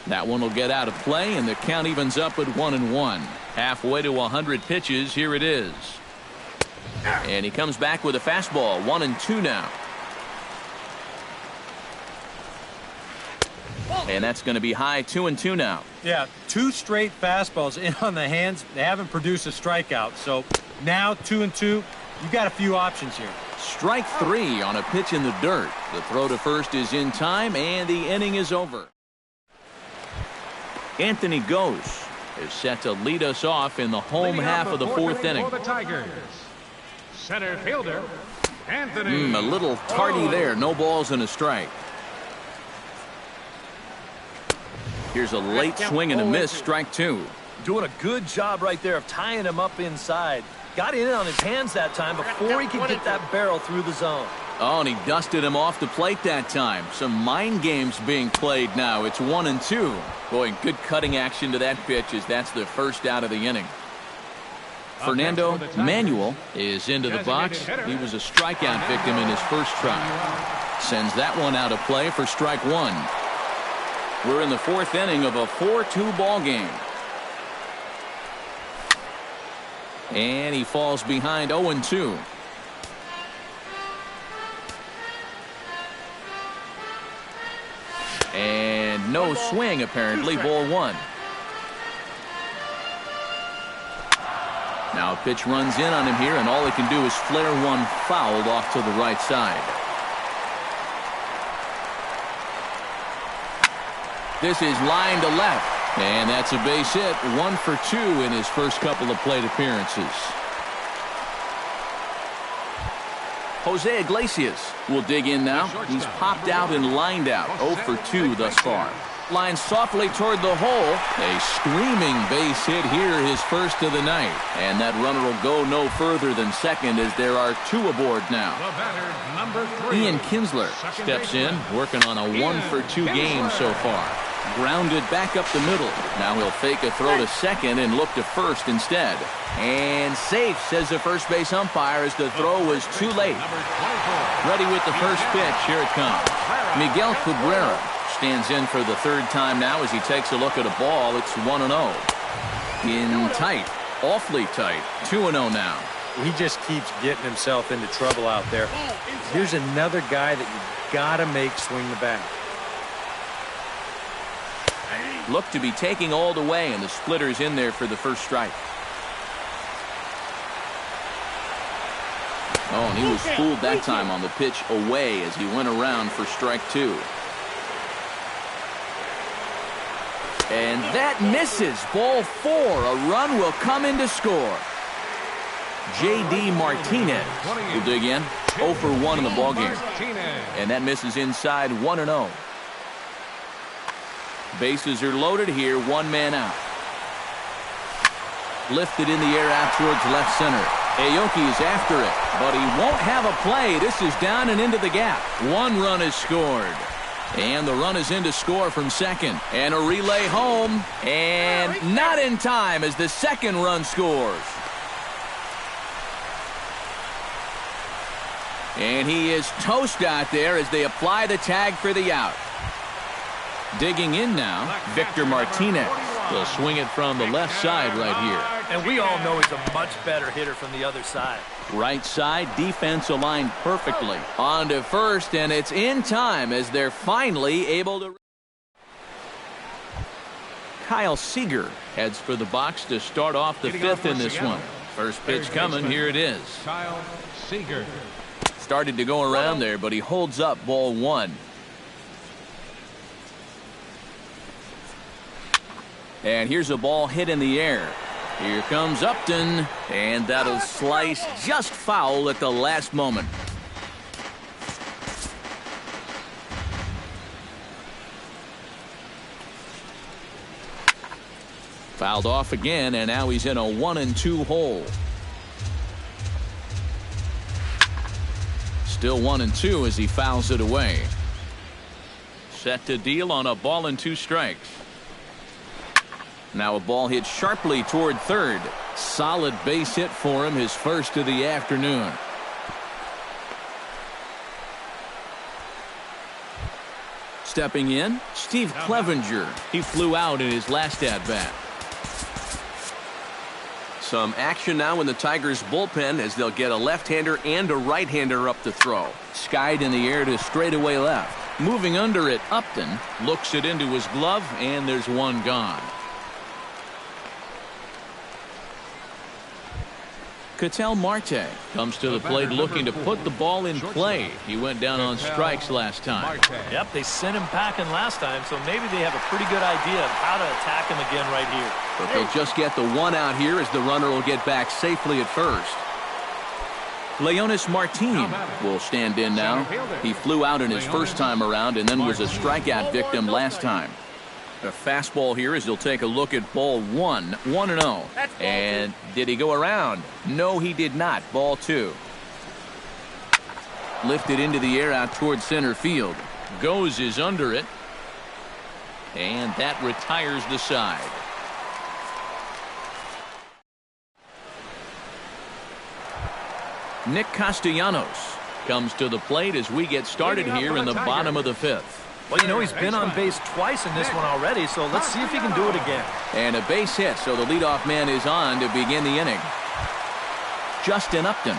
That one will get out of play, and the count evens up at 1-1. Halfway to 100 pitches, here it is. And he comes back with a fastball, 1-2 now. And that's going to be high, 2-2 now. Yeah, 2 straight fastballs in on the hands. They haven't produced a strikeout, so now 2-2. You got a few options here. Strike 3 on a pitch in the dirt. The throw to first is in time, and the inning is over. Anthony Gose is set to lead us off in the home half of the 4th inning. For the Tigers, center fielder, Anthony. A little tardy there. No balls and a strike. Here's a late swing and a miss. Strike 2. Doing a good job right there of tying him up inside. Got in on his hands that time before he could get that barrel through the zone. Oh, and he dusted him off the plate that time. Some mind games being played now. It's 1-2. Boy, good cutting action to that pitch as that's the first out of the inning. Fernando Manuel is into the box. He was a strikeout victim in his first try. Sends that one out of play for strike one. We're in the fourth inning of a 4-2 ball game. And he falls behind 0-2. And no swing, apparently. Ball one. Now a pitch runs in on him here, and all he can do is flare one foul off to the right side. This is line to left, and that's a base hit. 1 for 2 in his first couple of plate appearances. Jose Iglesias will dig in now. He's popped out and lined out. 0 for 2 thus far. Lines softly toward the hole. A screaming base hit here, his first of the night. And that runner will go no further than second as there are 2 aboard now. Ian Kinsler steps in, working on a 1 for 2 game so far. Grounded back up the middle. Now he'll fake a throw to second and look to first instead. And safe, says the first base umpire, as the throw was too late. Ready with the first pitch. Here it comes. Miguel Cabrera stands in for the third time now as he takes a look at a ball. It's 1-0. In tight, awfully tight. 2-0 now. He just keeps getting himself into trouble out there. Here's another guy that you gotta make swing the bat. Look to be taking all the way, and the splitter's in there for the first strike. Oh, and he was fooled that time on the pitch away as he went around for strike 2. And that misses. Ball 4. A run will come in to score. J.D. Martinez will dig in. 0 for 1 in the ballgame. And that misses inside. 1-0. Bases are loaded here. 1 man out. Lifted in the air out towards left center. Aoki is after it, but he won't have a play. This is down and into the gap. 1 run is scored. And the run is in to score from second. And a relay home. And not in time as the second run scores. And he is toast out there as they apply the tag for the out. Digging in now, Victor Martinez. Will swing it from the left side right here. And we all know he's a much better hitter from the other side. Right side, defense aligned perfectly. On to first, and it's in time as they're finally able to. Kyle Seager heads for the box to start off the fifth in this one. First pitch coming, here it is. Kyle Seager. Started to go around there, but he holds up ball 1. And here's a ball hit in the air. Here comes Upton, and that'll slice just foul at the last moment. Fouled off again, and now he's in a 1-2 hole. Still 1-2 as he fouls it away. Set to deal on a ball and 2 strikes. Now a ball hit sharply toward third. Solid base hit for him, his first of the afternoon. Stepping in, Steve Clevenger. He flew out in his last at-bat. Some action now in the Tigers bullpen as they'll get a left-hander and a right-hander up to throw. Skied in the air to straightaway left. Moving under it, Upton looks it into his glove, and there's 1 gone. Ketel Marte comes to the plate looking to put the ball in play. He went down on strikes last time. Yep, they sent him packing last time, so maybe they have a pretty good idea of how to attack him again right here. But they'll just get the 1 out here as the runner will get back safely at first. Leonis Martin will stand in now. He flew out in his first time around and then was a strikeout victim last time. A fastball here as he'll take a look at ball 1, 1-0. And did he go around? No, he did not. Ball 2. Lifted into the air out toward center field. Goes is under it. And that retires the side. Nick Castellanos comes to the plate as we get started here in the bottom of the fifth. Well, you know, he's been on base twice in this one already, so let's see if he can do it again. And a base hit, so the leadoff man is on to begin the inning. Justin Upton